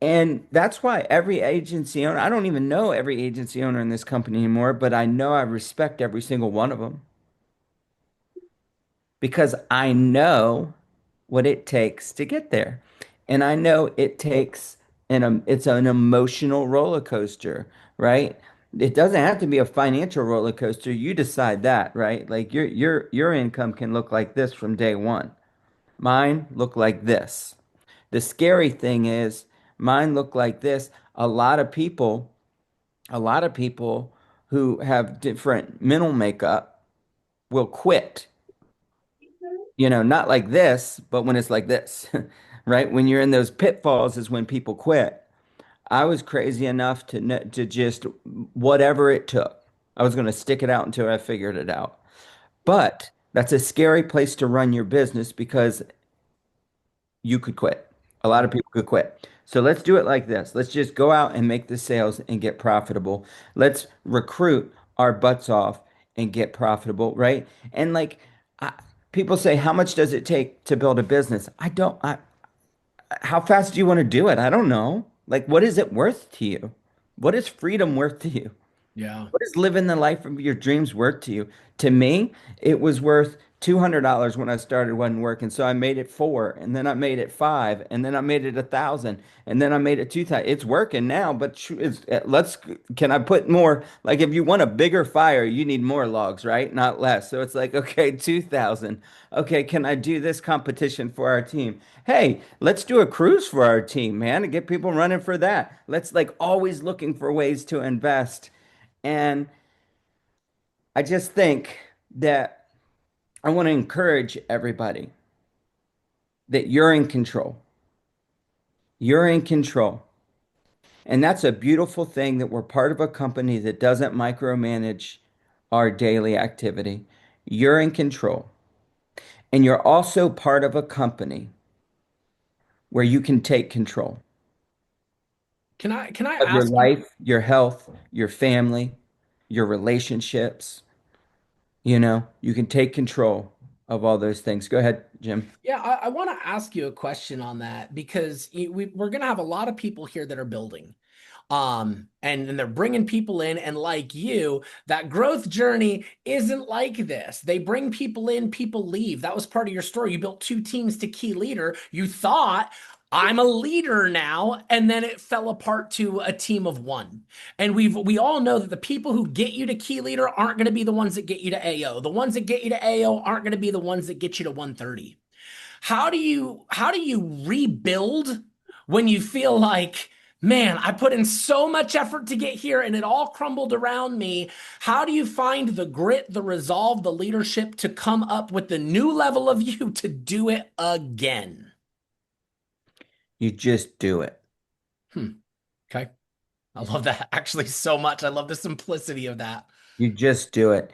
and that's why every agency owner, I don't even know every agency owner in this company anymore, but I know I respect every single one of them because I know what it takes to get there. And I know it takes it's an emotional roller coaster, right? It doesn't have to be a financial roller coaster. You decide that, right? Like your income can look like this from day one. Mine look like this. The scary thing is mine look like this. A lot of people who have different mental makeup will quit, not like this, but when it's like this, right? When you're in those pitfalls is when people quit. I was crazy enough to just whatever it took. I was going to stick it out until I figured it out. But that's a scary place to run your business because you could quit. A lot of mm. people could quit. So let's do it like this. Let's just go out and make the sales and get profitable. Let's recruit our butts off and get profitable, right? And like I, people say, how much does it take to build a business? How fast do you want to do it? I don't know. Like, what is it worth to you? What is freedom worth to you? Yeah. What is living the life of your dreams worth to you? To me, it was worth $200 when I started, wasn't working. So I made it four, and then I made it five, and then I made it 1,000, and then I made it 2,000. It's working now, but can I put more? Like if you want a bigger fire, you need more logs, right? Not less. So it's like, okay, 2,000. Okay, can I do this competition for our team? Hey, let's do a cruise for our team, man, and get people running for that. Let's like always looking for ways to invest. And I just think that I want to encourage everybody that you're in control. You're in control. And that's a beautiful thing that we're part of a company that doesn't micromanage our daily activity. You're in control. And you're also part of a company where you can take control Can I of your ask you? life, your health, your family, your relationships. You can take control of all those things. Go ahead, Jim. Yeah, I want to ask you a question on that because we're going to have a lot of people here that are building. And they're bringing people in, and like you, that growth journey isn't like this. They bring people in, people leave. That was part of your story. You built two teams to key leader. You thought, I'm a leader now, and then it fell apart to a team of one. And we all know that the people who get you to key leader aren't going to be the ones that get you to AO. The ones that get you to AO aren't going to be the ones that get you to 130. How do you rebuild when you feel like, man, I put in so much effort to get here and it all crumbled around me? How do you find the grit, the resolve, the leadership to come up with the new level of you to do it again? You just do it. Hmm. Okay. I love that actually so much. I love the simplicity of that. You just do it.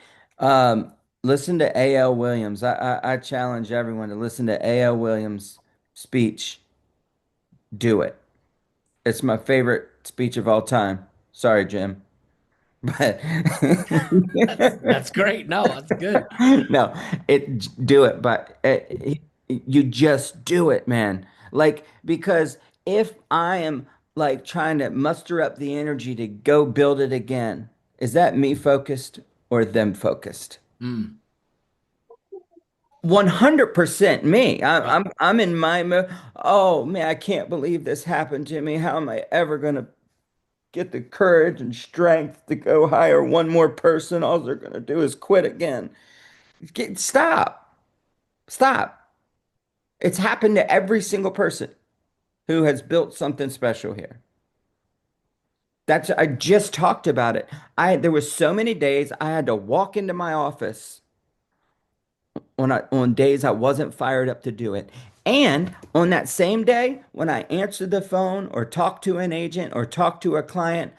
Listen to A.L. Williams. I challenge everyone to listen to A.L. Williams' speech. Do it. It's my favorite speech of all time. Sorry, Jim. But That's great. No, that's good. no, do it. But you just do it, man. Like because if I am like trying to muster up the energy to go build it again, is that me focused or them focused? Mm. 100% me. Right. I'm in my oh man, I can't believe this happened to me. How am I ever gonna get the courage and strength to go hire one more person? All they're gonna do is quit again. Stop. Stop. It's happened to every single person who has built something special here. I just talked about it. There was so many days I had to walk into my office on days I wasn't fired up to do it. And on that same day, when I answered the phone or talked to an agent or talked to a client,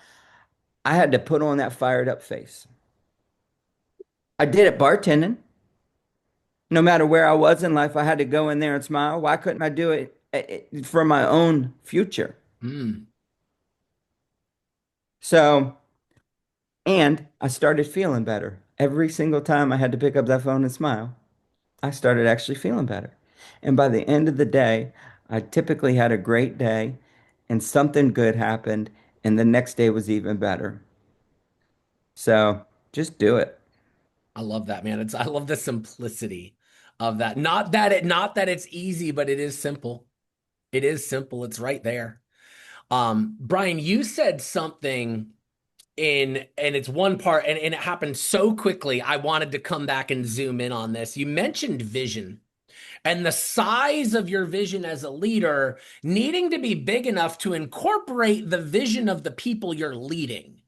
I had to put on that fired up face. I did it bartending. No matter where I was in life, I had to go in there and smile. Why couldn't I do it for my own future? Mm, So, and I started feeling better. Every single time I had to pick up that phone and smile, I started actually feeling better. And by the end of the day, I typically had a great day and something good happened, and the next day was even better. So just do it. I love that, man. I love the simplicity of that. Not that it's easy, but it is simple. It is simple. It's right there. Brian, you said something and it's one part, and it happened so quickly. I wanted to come back and zoom in on this. You mentioned vision and the size of your vision as a leader needing to be big enough to incorporate the vision of the people you're leading.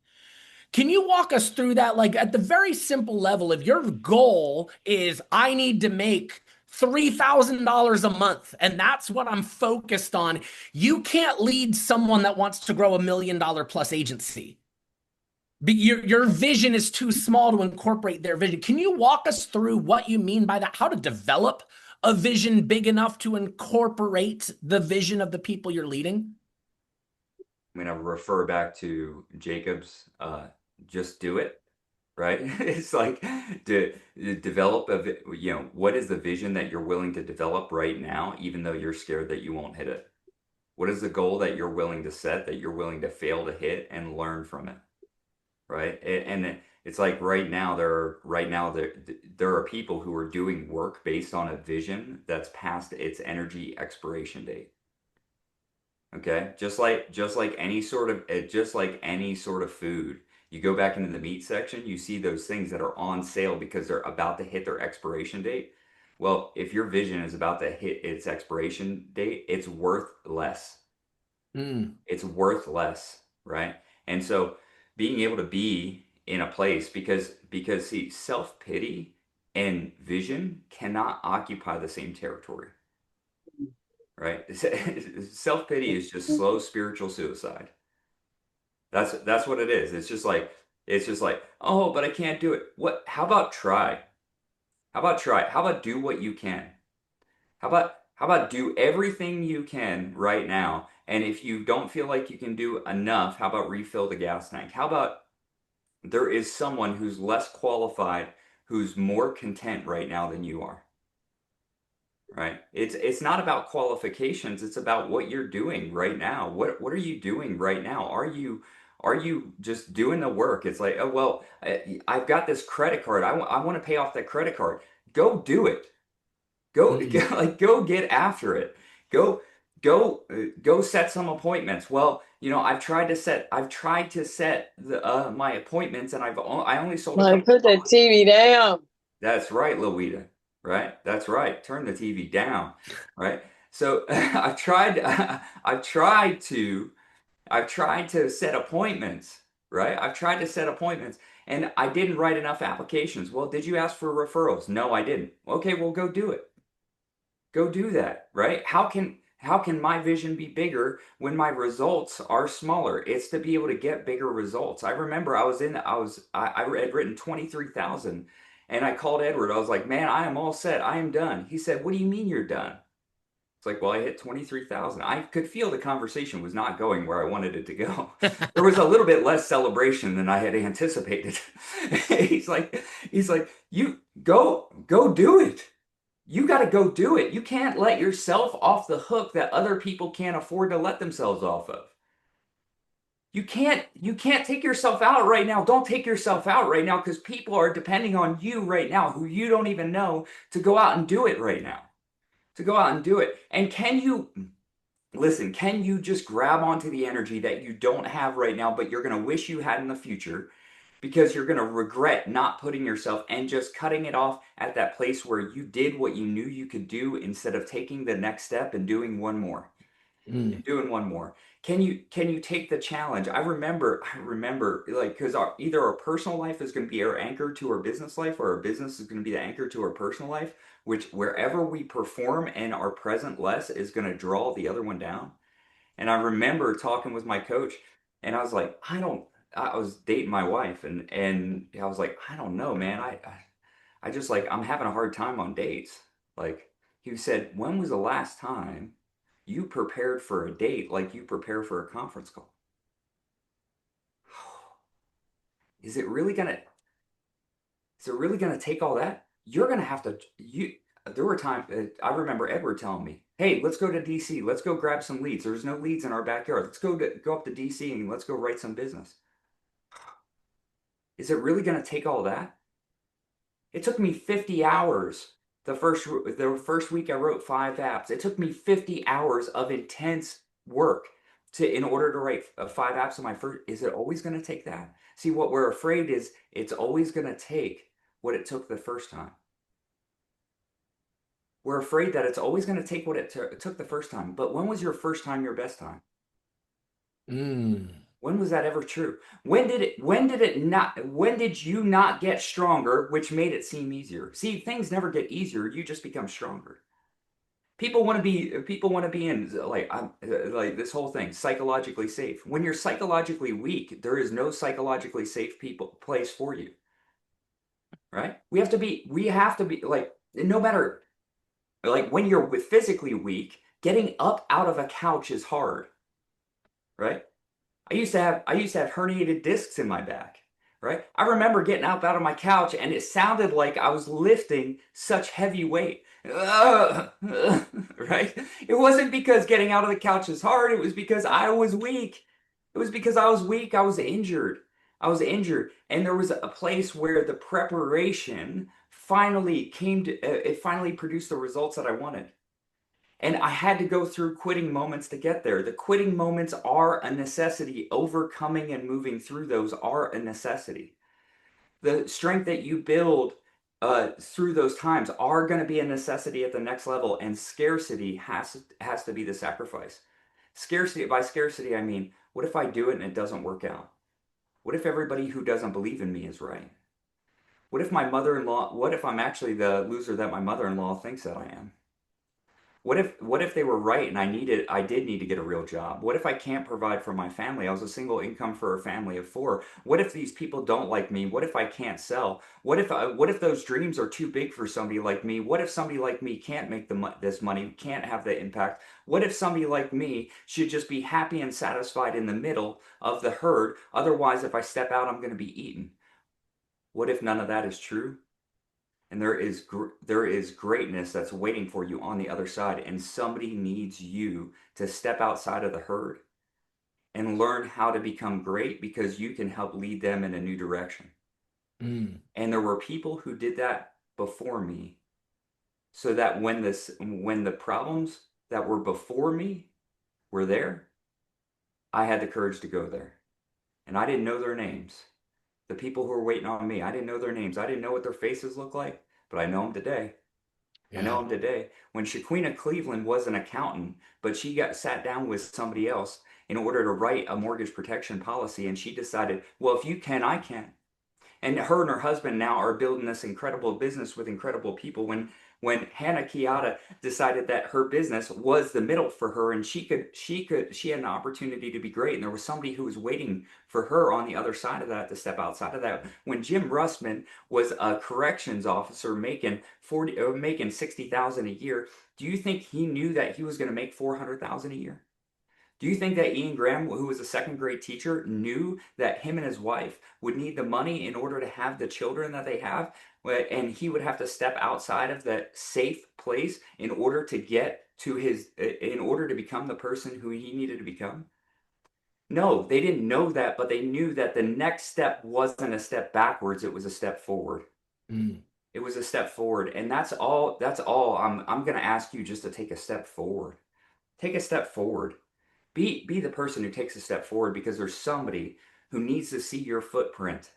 Can you walk us through that? Like at the very simple level, if your goal is I need to make $3,000 a month, and that's what I'm focused on, you can't lead someone that wants to grow $1 million plus agency. Your vision is too small to incorporate their vision. Can you walk us through what you mean by that? How to develop a vision big enough to incorporate the vision of the people you're leading? I mean, I refer back to Jacob's just do it, right? It's like to develop what is the vision that you're willing to develop right now, even though you're scared that you won't hit it? What is the goal that you're willing to set, that you're willing to fail to hit and learn from it, right? And it's like there are people who are doing work based on a vision that's past its energy expiration date. Okay, just like any sort of food. You go back into the meat section, you see those things that are on sale because they're about to hit their expiration date. Well, if your vision is about to hit its expiration date, it's worth less. Mm, It's worth less, right? And so being able to be in a place because see, self-pity and vision cannot occupy the same territory, right? Self-pity is just slow spiritual suicide. That's what it is. It's just like, oh, but I can't do it. What? How about try? How about try? How about do what you can? How about do everything you can right now? And if you don't feel like you can do enough, how about refill the gas tank? How about there is someone who's less qualified, who's more content right now than you are? Right? It's not about qualifications, it's about what you're doing right now. What are you doing right now? Are you just doing the work? It's like, oh well, I've got this credit card. I want to pay off that credit card. Go do it. mm. Go get after it. Go go set some appointments. Well, I've tried to set my appointments, and I only sold a Like, couple. put that TV down. That's right, Louita. Right? That's right. Turn the TV down. Right? So I've tried to set appointments, right? I've tried to set appointments and I didn't write enough applications. Well, did you ask for referrals? No, I didn't. Okay, well go do it. Go do that, right? How can my vision be bigger when my results are smaller? It's to be able to get bigger results. I remember I had written 23,000 and I called Edward. I was like, "Man, I am all set. I am done." He said, "What do you mean you're done?" It's like, "Well, I hit 23,000." I could feel the conversation was not going where I wanted it to go. There was a little bit less celebration than I had anticipated. He's like, "You go do it. You got to go do it. You can't let yourself off the hook that other people can't afford to let themselves off of." You can't take yourself out right now. Don't take yourself out right now because people are depending on you right now who you don't even know to go out and do it right now. To go out and do it. And can you listen, can you just grab onto the energy that you don't have right now, but you're going to wish you had in the future because you're going to regret not putting yourself and just cutting it off at that place where you did what you knew you could do instead of taking the next step and doing one more? Mm. Doing one more. Can you take the challenge? I remember like because either our personal life is going to be our anchor to our business life, or our business is going to be the anchor to our personal life, which wherever we perform and are present less is going to draw the other one down. And I remember talking with my coach, and I was like, I was dating my wife, and I was like, I don't know, man. I just like I'm having a hard time on dates. Like he said, when was the last time you prepared for a date like you prepare for a conference call? Is it really gonna is it really gonna take all that? You're gonna have to you there were times I remember Edward telling me, "Hey, let's go to DC. Let's go grab some leads. There's no leads in our backyard. Let's go up to DC and let's go write some business." Is it really gonna take all that? It took me 50 hours. The first week I wrote 5 apps. It took me 50 hours of intense work in order to write 5 apps on my first. Is it always going to take that? See, what we're afraid is it's always going to take what it took the first time. We're afraid that it's always going to take what it took the first time. But when was your first time your best time? Mm. When was that ever true? When did you not get stronger, which made it seem easier? See, things never get easier, you just become stronger. People want to be in like this whole thing psychologically safe. When you're psychologically weak, there is no psychologically safe people place for you, right? We have to be like no matter like when you're physically weak, getting up out of a couch is hard, right? I used to have herniated discs in my back, right? I remember getting up out of my couch and it sounded like I was lifting such heavy weight. Right? It wasn't because getting out of the couch is hard, it was because I was weak. It was because I was weak, I was injured. I was injured, and there was a place where the preparation finally it finally produced the results that I wanted. And I had to go through quitting moments to get there. The quitting moments are a necessity. Overcoming and moving through those are a necessity. The strength that you build through those times are going to be a necessity at the next level, and scarcity has to be the sacrifice. By scarcity, I mean, what if I do it and it doesn't work out? What if everybody who doesn't believe in me is right? What if I'm actually the loser that my mother-in-law thinks that I am? What if they were right and I did need to get a real job? What if I can't provide for my family? I was a single income for a family of four. What if these people don't like me? What if I can't sell? What if those dreams are too big for somebody like me? What if somebody like me can't make this money, can't have the impact? What if somebody like me should just be happy and satisfied in the middle of the herd? Otherwise, if I step out, I'm going to be eaten. What if none of that is true? And there is greatness that's waiting for you on the other side, and somebody needs you to step outside of the herd and learn how to become great because you can help lead them in a new direction. Mm. And there were people who did that before me, so that when the problems that were before me were there, I had the courage to go there. And I didn't know their names. The people who were waiting on me, I didn't know their names. I didn't know what their faces looked like, but I know them today. I know Yeah. him today. When Shaquina Cleveland was an accountant, but she got sat down with somebody else in order to write a mortgage protection policy, and she decided, well, if you can, I can. And her and her husband now are building this incredible business with incredible people. When Hannah Kiata decided that her business was the middle for her, and she had an opportunity to be great, and there was somebody who was waiting for her on the other side of that to step outside of that. When Jim Rustman was a corrections officer making 60,000 a year, do you think he knew that he was going to make 400,000 a year? Do you think that Ian Graham, who was a second grade teacher, knew that him and his wife would need the money in order to have the children that they have? And he would have to step outside of that safe place in order to in order to become the person who he needed to become? No, they didn't know that, but they knew that the next step wasn't a step backwards, it was a step forward. Mm, It was a step forward. And that's all I'm gonna ask you, just to take a step forward. Take a step forward. Be the person who takes a step forward, because there's somebody who needs to see your footprint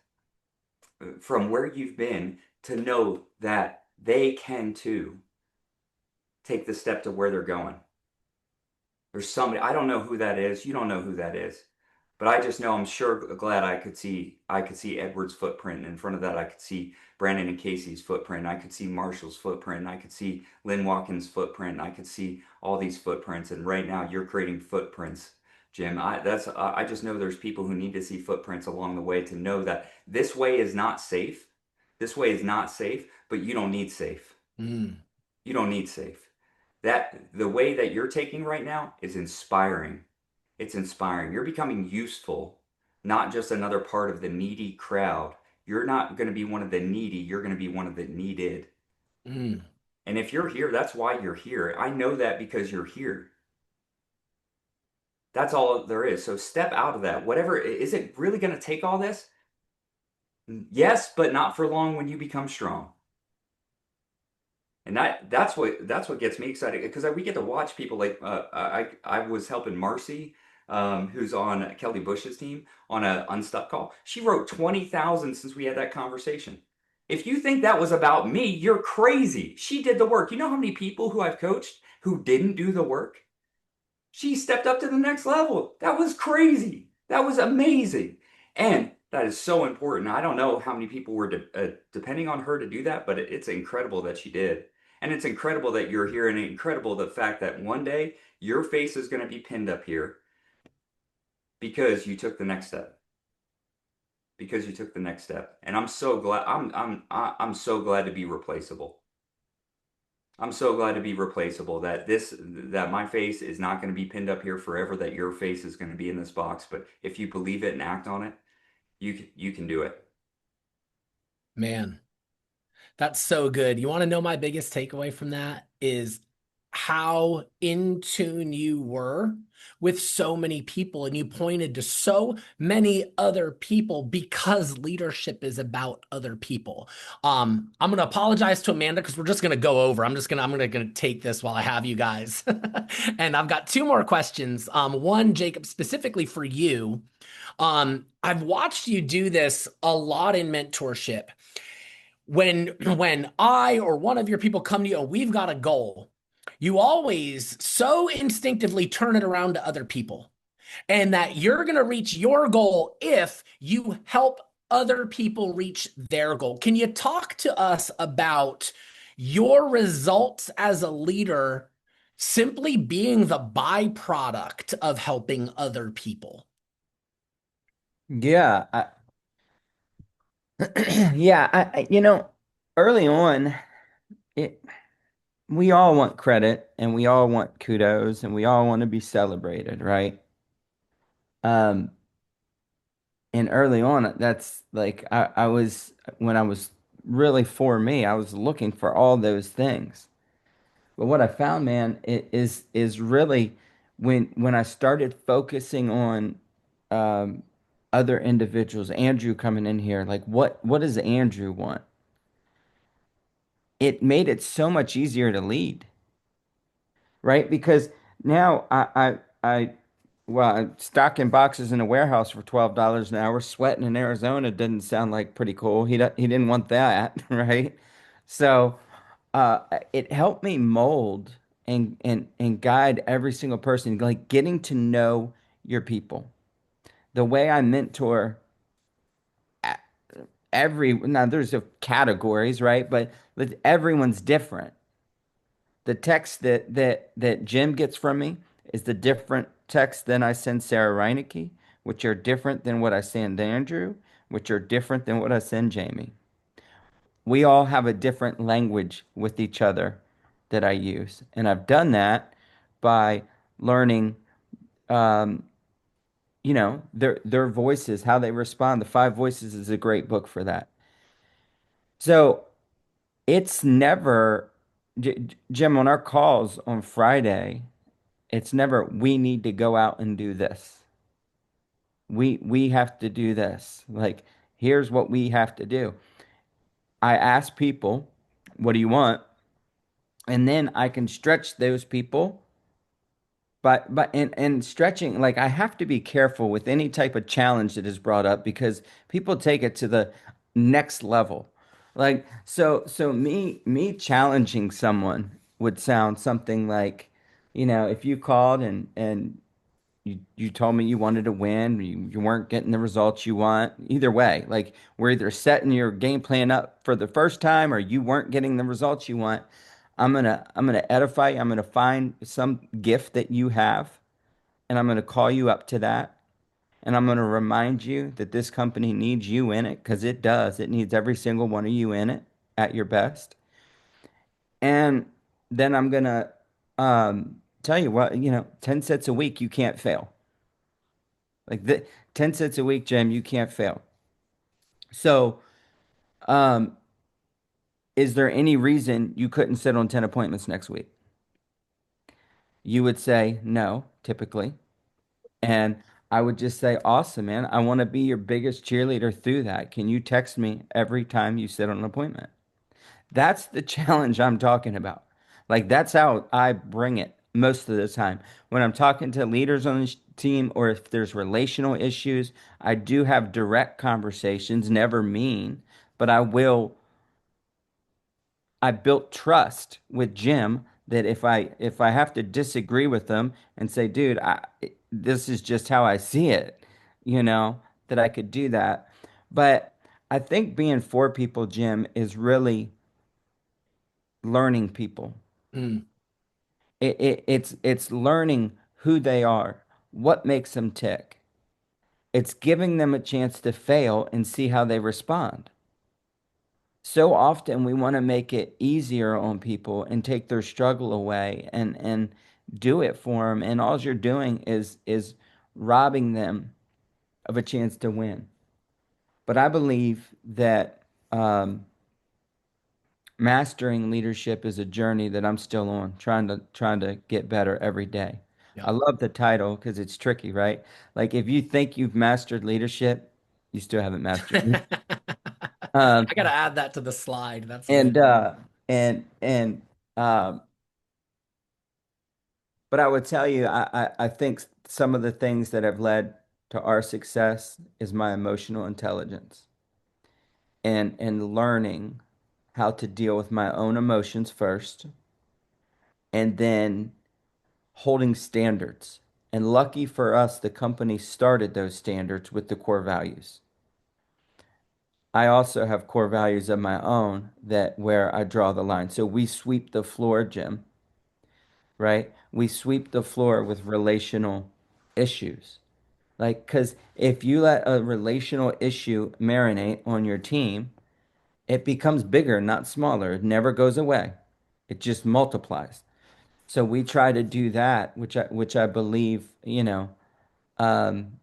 from where you've been, to know that they can too take the step to where they're going. There's somebody, I don't know who that is. You don't know who that is. But I just know, I'm sure glad I could see Edward's footprint. In front of that, I could see Brandon and Casey's footprint. I could see Marshall's footprint. I could see Lynn Watkins' footprint. I could see all these footprints. And right now you're creating footprints, Jim. I just know there's people who need to see footprints along the way, to know that this way is not safe. This way is not safe, but you don't need safe. mm, You don't need safe. That the way that you're taking right now is inspiring. It's inspiring. You're becoming useful, not just another part of the needy crowd. You're not going to be one of the needy, you're going to be one of the needed. mm. And if you're here, that's why you're here. I know that because you're here. That's all there is. So step out of that. Whatever, is it really going to take all this? Yes, but not for long when you become strong. And that's what gets me excited, because we get to watch people like, I was helping Marcy, who's on Kelly Bush's team, on a Unstuck call. She wrote 20,000 since we had that conversation. If you think that was about me, you're crazy. She did the work. You know how many people who I've coached who didn't do the work? She stepped up to the next level. That was crazy. That was amazing. And that is so important. I don't know how many people were depending on her to do that, but it's incredible that she did. And it's incredible that you're here, and incredible the fact that one day your face is going to be pinned up here, because you took the next step. Because you took the next step. And I'm so glad, I'm so glad to be replaceable. I'm so glad to be replaceable, that my face is not going to be pinned up here forever, that your face is going to be in this box. But if you believe it and act on it, you can do it. Man, that's so good. You want to know my biggest takeaway from that is how in tune you were with so many people, and you pointed to so many other people, because leadership is about other people. I'm gonna apologize to Amanda because we're just gonna go over. I'm gonna take this while I have you guys. And I've got two more questions. One, Jacob, specifically for you. I've watched you do this a lot in mentorship. When I or one of your people come to you and we've got a goal, you always so instinctively turn it around to other people, and that you're going to reach your goal if you help other people reach their goal. Can you talk to us about your results as a leader simply being the byproduct of helping other people? Yeah, yeah, early on, it we all want credit and we all want kudos and we all want to be celebrated, right? Um, and early on, that's like I was when I was really for me, I was looking for all those things. But what I found, man, is really when I started focusing on um, other individuals, Andrew coming in here, like what does Andrew want? It made it so much easier to lead, right? Because now well, I'm stocking boxes in a warehouse for $12 an hour, sweating in Arizona didn't sound like pretty cool. He didn't want that, right? So uh, it helped me mold and guide every single person, like getting to know your people. The way I mentor now there's categories, right? But everyone's different. The text that Jim gets from me is the different text than I send Sarah Reineke, which are different than what I send Andrew, which are different than what I send Jamie. We all have a different language with each other that I use, and I've done that by learning, um, their voices, how they respond. The Five Voices is a great book for that. So it's never, Jim, on our calls on Friday. It's never, we need to go out and do this. We have to do this. Like, here's what we have to do. I ask people, what do you want? And then I can stretch those people. But stretching, like I have to be careful with any type of challenge that is brought up because people take it to the next level. Like so me challenging someone would sound something like, if you called and you told me you wanted to win, you weren't getting the results you want. Either way, like we're either setting your game plan up for the first time or you weren't getting the results you want. I'm gonna edify you. I'm gonna find some gift that you have, and I'm gonna call you up to that. And I'm gonna remind you that this company needs you in it because it does. It needs every single one of you in it at your best. And then I'm gonna tell you what, 10 sets a week, you can't fail. Like the 10 cents a week, Jim, you can't fail. So, um, is there any reason you couldn't sit on 10 appointments next week? You would say no, typically. And I would just say, awesome, man. I want to be your biggest cheerleader through that. Can you text me every time you sit on an appointment? That's the challenge I'm talking about. Like that's how I bring it most of the time. When I'm talking to leaders on the team or if there's relational issues, I do have direct conversations, never mean, but I built trust with Jim that if I have to disagree with them and say, dude, this is just how I see it, that I could do that. But I think being for people, Jim, is really learning people. Mm, It's learning who they are, what makes them tick. It's giving them a chance to fail and see how they respond. So often we want to make it easier on people and take their struggle away and do it for them, and all you're doing is robbing them of a chance to win. But I believe that mastering leadership is a journey that I'm still on, trying to get better every day. I yep. love the title because it's tricky, right? Like if you think you've mastered leadership, you still haven't mastered it. Um, I gotta add that to the slide. That's and good. uh, and um, but I would tell you, I think some of the things that have led to our success is my emotional intelligence and learning how to deal with my own emotions first, and then holding standards. And lucky for us, the company started those standards with the core values. I also have core values of my own that where I draw the line. So we sweep the floor, Jim, right? We sweep the floor with relational issues. Like, because if you let a relational issue marinate on your team, it becomes bigger, not smaller. It never goes away. It just multiplies. So we try to do that, which I believe, um,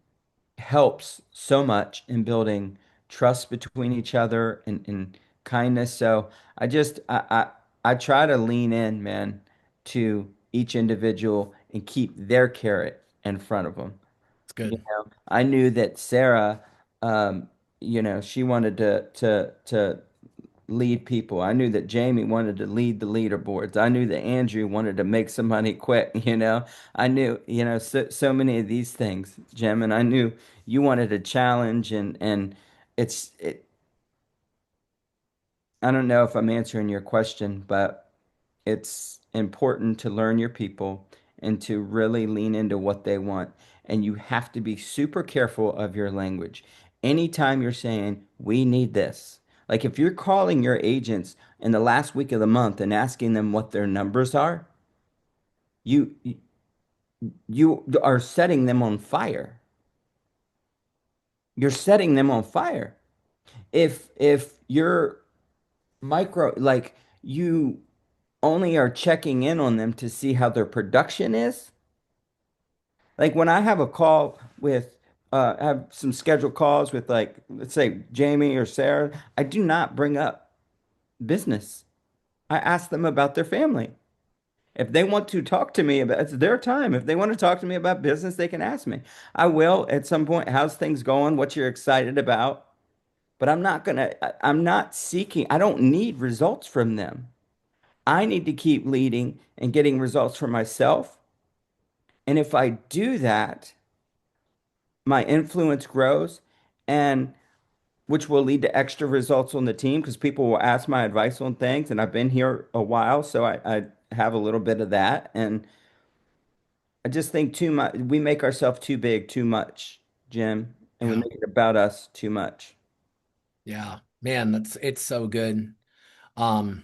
helps so much in building trust between each other and kindness. So I try to lean in, man, to each individual and keep their carrot in front of them. It's good. I knew that Sarah, um, she wanted to lead people. I knew that Jamie wanted to lead the leaderboards. I knew that Andrew wanted to make some money quick, I knew, so many of these things, Jim, and I knew you wanted a challenge and it's it, I don't know if I'm answering your question, but it's important to learn your people and to really lean into what they want. And you have to be super careful of your language. Anytime you're saying, we need this, like if you're calling your agents in the last week of the month and asking them what their numbers are, you you are setting them on fire. You're setting them on fire. If you're micro, like you only are checking in on them to see how their production is. Like when I have a call with, have some scheduled calls with like, let's say Jamie or Sarah, I do not bring up business. I ask them about their family. If they want to talk to me about, it's their time. If they want to talk to me about business, they can ask me. I will at some point. How's things going? What you're excited about? But I'm not seeking, I don't need results from them. I need to keep leading and getting results for myself. And if I do that, my influence grows, and which will lead to extra results on the team because people will ask my advice on things. And I've been here a while, so I have a little bit of that. And I just think too much, we make ourselves too big, too much, Jim, and we Yeah. make it about us too much. Yeah. Man, it's so good. Um,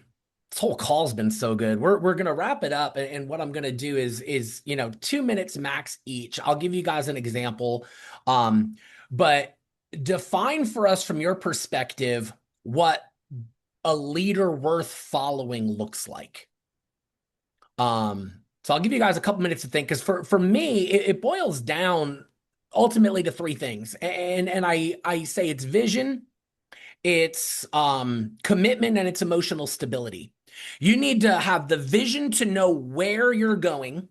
this whole call's been so good. We're gonna wrap it up, and what I'm gonna do is 2 minutes max each. I'll give you guys an example. But define for us from your perspective what a leader worth following looks like. So I'll give you guys a couple minutes to think, because for me, it boils down ultimately to three things. And I say it's vision, it's commitment, and it's emotional stability. You need to have the vision to know where you're going.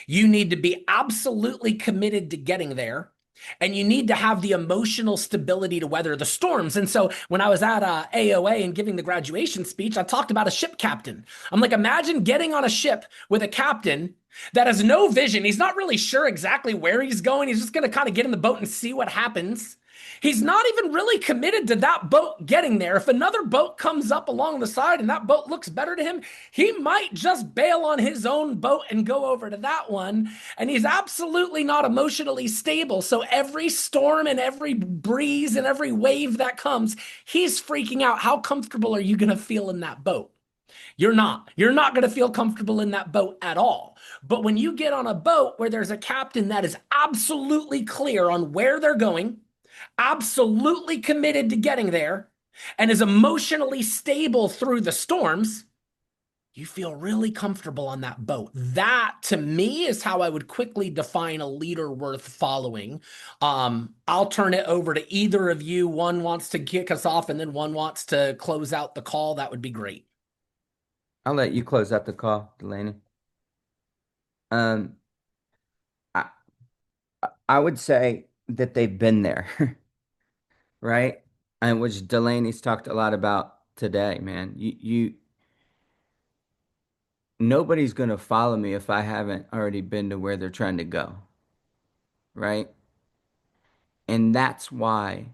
You need to be absolutely committed to getting there. And you need to have the emotional stability to weather the storms. And so when I was at AOA and giving the graduation speech, I talked about a ship captain. I'm like, imagine getting on a ship with a captain that has no vision. He's not really sure exactly where he's going. He's just going to kind of get in the boat and see what happens. He's not even really committed to that boat getting there. If another boat comes up along the side and that boat looks better to him, he might just bail on his own boat and go over to that one. And he's absolutely not emotionally stable. So every storm and every breeze and every wave that comes, he's freaking out. How comfortable are you going to feel in that boat? You're not. You're not going to feel comfortable in that boat at all. But when you get on a boat where there's a captain that is absolutely clear on where they're going, absolutely committed to getting there, and is emotionally stable through the storms, you feel really comfortable on that boat. That to me is how I would quickly define a leader worth following. I'll turn it over to either of you. One wants to kick us off and then one wants to close out the call. That would be great. I'll let you close out the call, Delaney. Um, I, I would say that they've been there, right? And which Delaney's talked a lot about today, man. Nobody's gonna follow me if I haven't already been to where they're trying to go, right? And that's why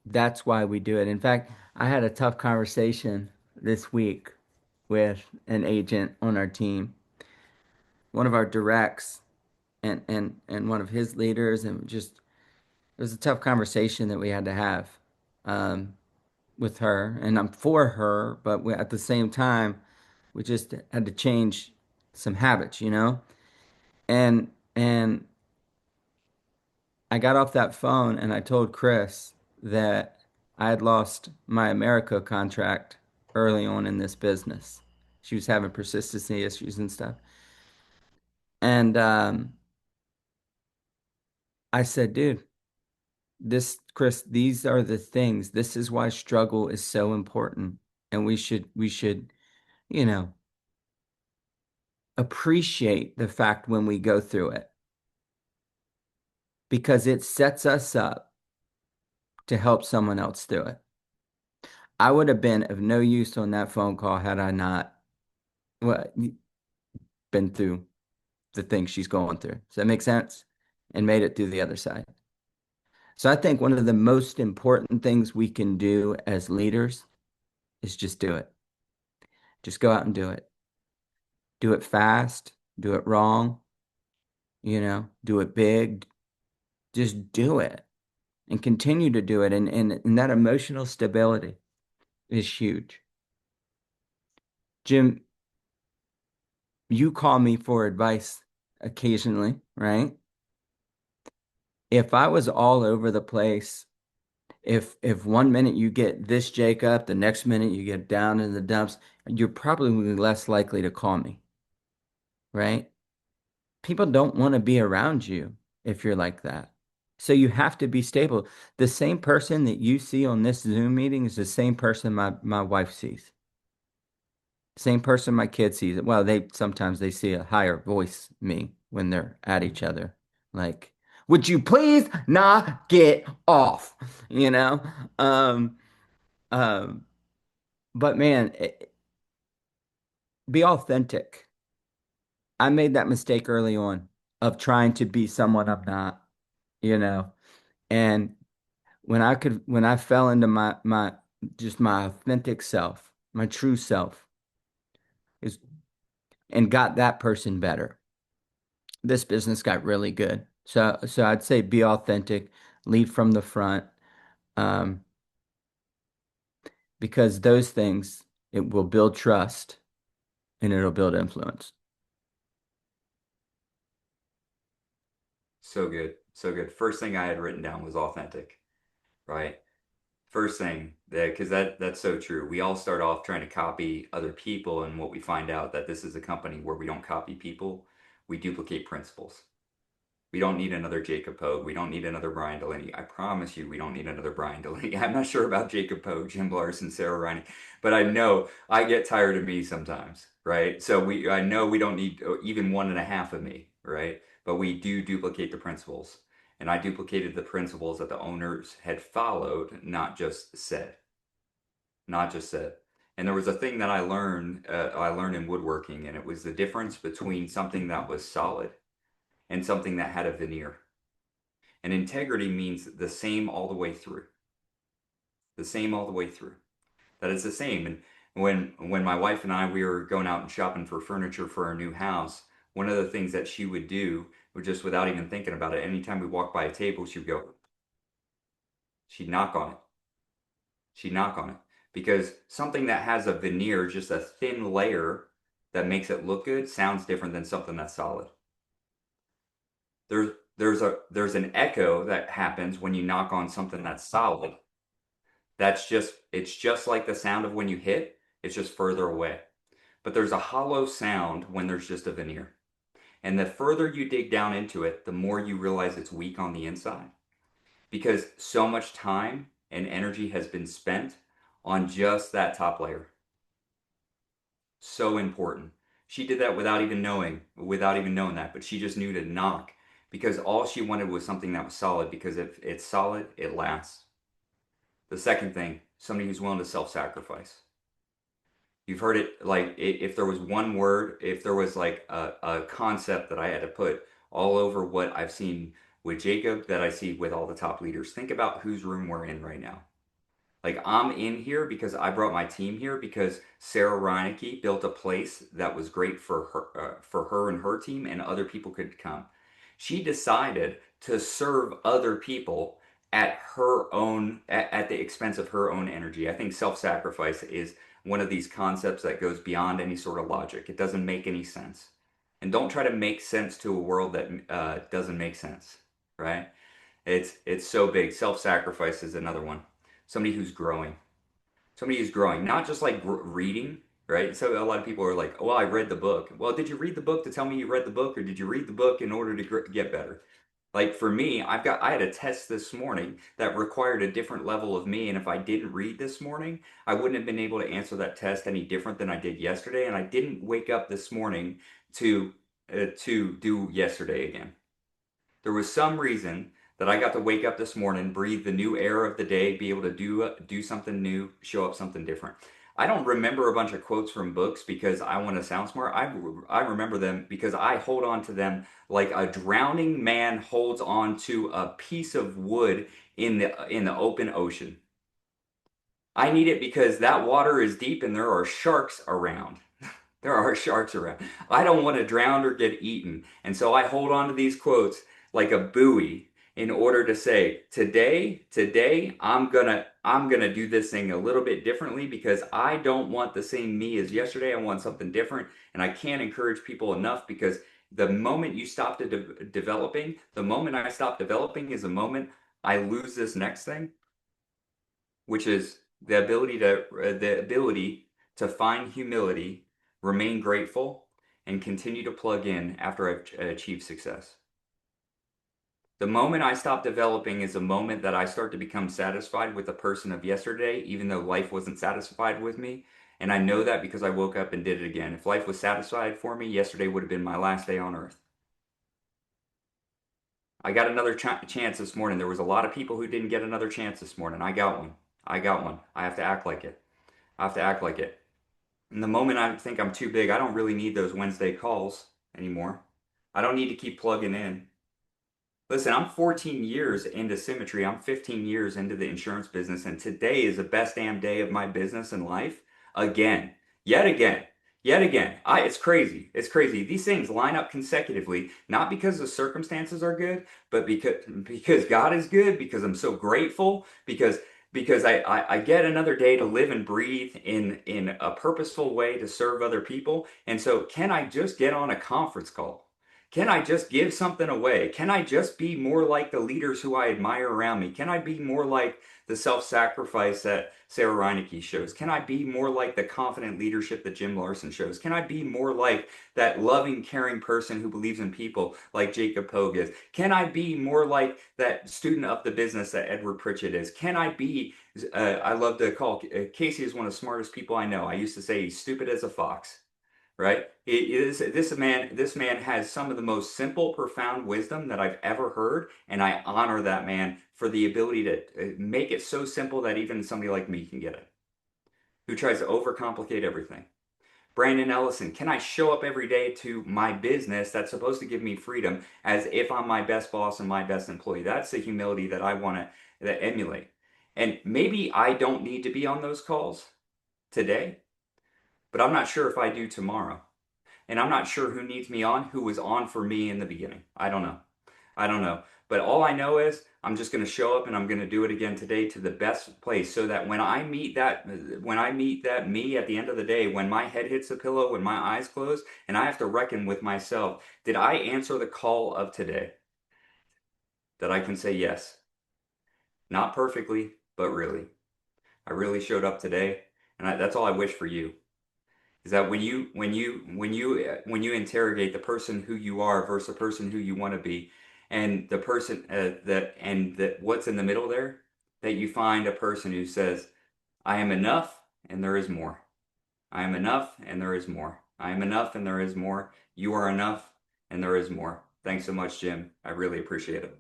we do it. In fact, I had a tough conversation this week with an agent on our team, one of our directs, and one of his leaders, and just it was a tough conversation that we had to have um, with her, and I'm for her, but at the same time, we just had to change some habits, and I got off that phone and I told Chris that I had lost my America contract early on in this business. She was having persistency issues and stuff. And I said, dude, Chris, these are the things. This is why struggle is so important. And we should, you know, appreciate the fact when we go through it because it sets us up to help someone else through it. I would have been of no use on that phone call had I not well, been through the things she's going through. Does that make sense? And made it through the other side. So I think one of the most important things we can do as leaders is just do it. Just go out and do it. Do it fast, do it wrong, do it big. Just do it and continue to do it. And that emotional stability is huge. Jim, you call me for advice occasionally, right? If I was all over the place, if 1 minute you get this Jacob, the next minute you get down in the dumps, you're probably less likely to call me, right? People don't want to be around you if you're like that. So you have to be stable. The same person that you see on this Zoom meeting is the same person my wife sees. Same person my kids see. Well, they sometimes they see a higher voice me when they're at each other. Like, would you please not get off? You know? Um, um, but man, be authentic. I made that mistake early on of trying to be someone I'm not, you know. And when I fell into my just my authentic self, my true self, is and got that person better, this business got really good. So I'd say be authentic, lead from the front, um, because those things, it will build trust and it'll build influence. So good. So good. First thing I had written down was authentic, right? First thing, because that's so true. We all start off trying to copy other people, and what we find out that this is a company where we don't copy people, we duplicate principles. We don't need another Jacob Pogue. We don't need another Brian Delaney. I promise you, we don't need another Brian Delaney. I'm not sure about Jacob Pogue, Jim Larsen, Sarah Riney, but I know I get tired of me sometimes, right? So I know we don't need even one and a half of me, right? But we do duplicate the principles. And I duplicated the principles that the owners had followed, not just said, not just said. And there was a thing that I learned in woodworking, and it was the difference between something that was solid and something that had a veneer. And integrity means the same all the way through. The same all the way through. That is the same. And when my wife and I we were going out and shopping for furniture for our new house, one of the things that she would do, or just without even thinking about it, anytime we walked by a table, she would go, she'd knock on it. She'd knock on it. Because something that has a veneer, just a thin layer that makes it look good, sounds different than something that's solid. There's an echo that happens when you knock on something that's solid. It's just like the sound of when you hit, it's just further away. But there's a hollow sound when there's just a veneer. And the further you dig down into it, the more you realize it's weak on the inside. Because so much time and energy has been spent on just that top layer. So important. She did that without even knowing that, but she just knew to knock because all she wanted was something that was solid because if it's solid, it lasts. The second thing, somebody who's willing to self-sacrifice. You've heard it like if there was one word, if there was like a concept that I had to put all over what I've seen with Jacob that I see with all the top leaders, think about whose room we're in right now. Like I'm in here because I brought my team here because Sarah Reineke built a place that was great for her and her team, and other people could come. She decided to serve other people at the expense of her own energy. I think self-sacrifice is one of these concepts that goes beyond any sort of logic. It doesn't make any sense, and don't try to make sense to a world that doesn't make sense. Right? It's so big. Self-sacrifice is another one. Somebody who's growing. Somebody who's growing, not just like reading, right? So a lot of people are like, "Well, I read the book." Well, did you read the book to tell me you read the book, or did you read the book in order to get better? Like for me, I had a test this morning that required a different level of me, and if I didn't read this morning, I wouldn't have been able to answer that test any different than I did yesterday, and I didn't wake up this morning to do yesterday again. There was some reason that I got to wake up this morning, breathe the new air of the day, be able to do something new, show up something different. I don't remember a bunch of quotes from books because I want to sound smart. I remember them because I hold on to them like a drowning man holds on to a piece of wood in the open ocean. I need it because that water is deep and there are sharks around. There are sharks around. I don't want to drown or get eaten. And so I hold on to these quotes like a buoy in order to say, today I'm gonna do this thing a little bit differently because I don't want the same me as yesterday. I want something different. And I can't encourage people enough because the moment you stop developing, the moment I stop developing is the moment I lose this next thing, which is the ability to find humility, remain grateful, and continue to plug in after I've achieved success. The moment I stop developing is the moment that I start to become satisfied with the person of yesterday, even though life wasn't satisfied with me. And I know that because I woke up and did it again. If life was satisfied for me, yesterday would have been my last day on earth. I got another chance this morning. There was a lot of people who didn't get another chance this morning. I got one. I got one. I have to act like it. I have to act like it. And the moment I think I'm too big, I don't really need those Wednesday calls anymore. I don't need to keep plugging in. Listen, I'm 14 years into symmetry. I'm 15 years into the insurance business, and today is the best damn day of my business and life. Again, yet again, yet again. It's crazy. It's crazy. These things line up consecutively, not because the circumstances are good, but because God is good, because I'm so grateful, because I get another day to live and breathe in a purposeful way to serve other people. And so, can I just get on a conference call? Can I just give something away? Can I just be more like the leaders who I admire around me? Can I be more like the self-sacrifice that Sarah Reineke shows? Can I be more like the confident leadership that Jim Larsen shows? Can I be more like that loving, caring person who believes in people like Jacob Pogue is? Can I be more like that student of the business that Edward Pritchett is? Can I be, I love to call, Casey is one of the smartest people I know. I used to say he's stupid as a fox, right? This man has some of the most simple, profound wisdom that I've ever heard, and I honor that man for the ability to make it so simple that even somebody like me can get it, who tries to overcomplicate everything. Brandon Ellison, can I show up every day to my business that's supposed to give me freedom as if I'm my best boss and my best employee? That's the humility that I want to emulate. And maybe I don't need to be on those calls today, but I'm not sure if I do tomorrow. And I'm not sure who needs me on, who was on for me in the beginning. I don't know. I don't know. But all I know is I'm just going to show up and I'm going to do it again today to the best place so that when I meet that me at the end of the day, when my head hits the pillow, when my eyes close, and I have to reckon with myself, did I answer the call of today? That I can say yes. Not perfectly, but really. I really showed up today, and that's all I wish for you. Is that when you interrogate the person who you are versus the person who you want to be, and the person that what's in the middle there, that you find a person who says, I am enough and there is more. I am enough and there is more. I am enough and there is more. You are enough and there is more. Thanks so much, Jim. I really appreciate it.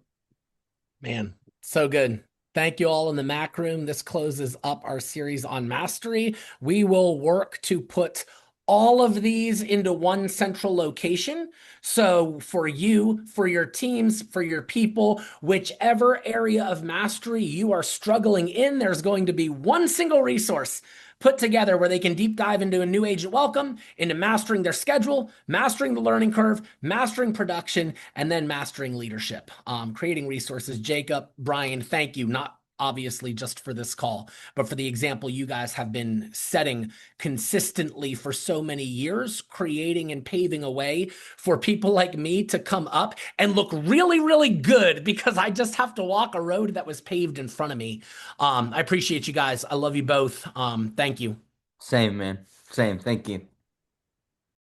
Man, so good. Thank you all in the Mac room. This closes up our series on mastery. We will work to put all of these into one central location. So for you, for your teams, for your people, whichever area of mastery you are struggling in, there's going to be one single resource put together where they can deep dive into a new agent welcome, into mastering their schedule, mastering the learning curve, mastering production, and then mastering leadership. Creating resources. Jacob, Brian, thank you. Not obviously just for this call, but for the example you guys have been setting consistently for so many years, creating and paving a way for people like me to come up and look really, really good because I just have to walk a road that was paved in front of me. I appreciate you guys. I love you both. Thank you. Same, man. Same. Thank you.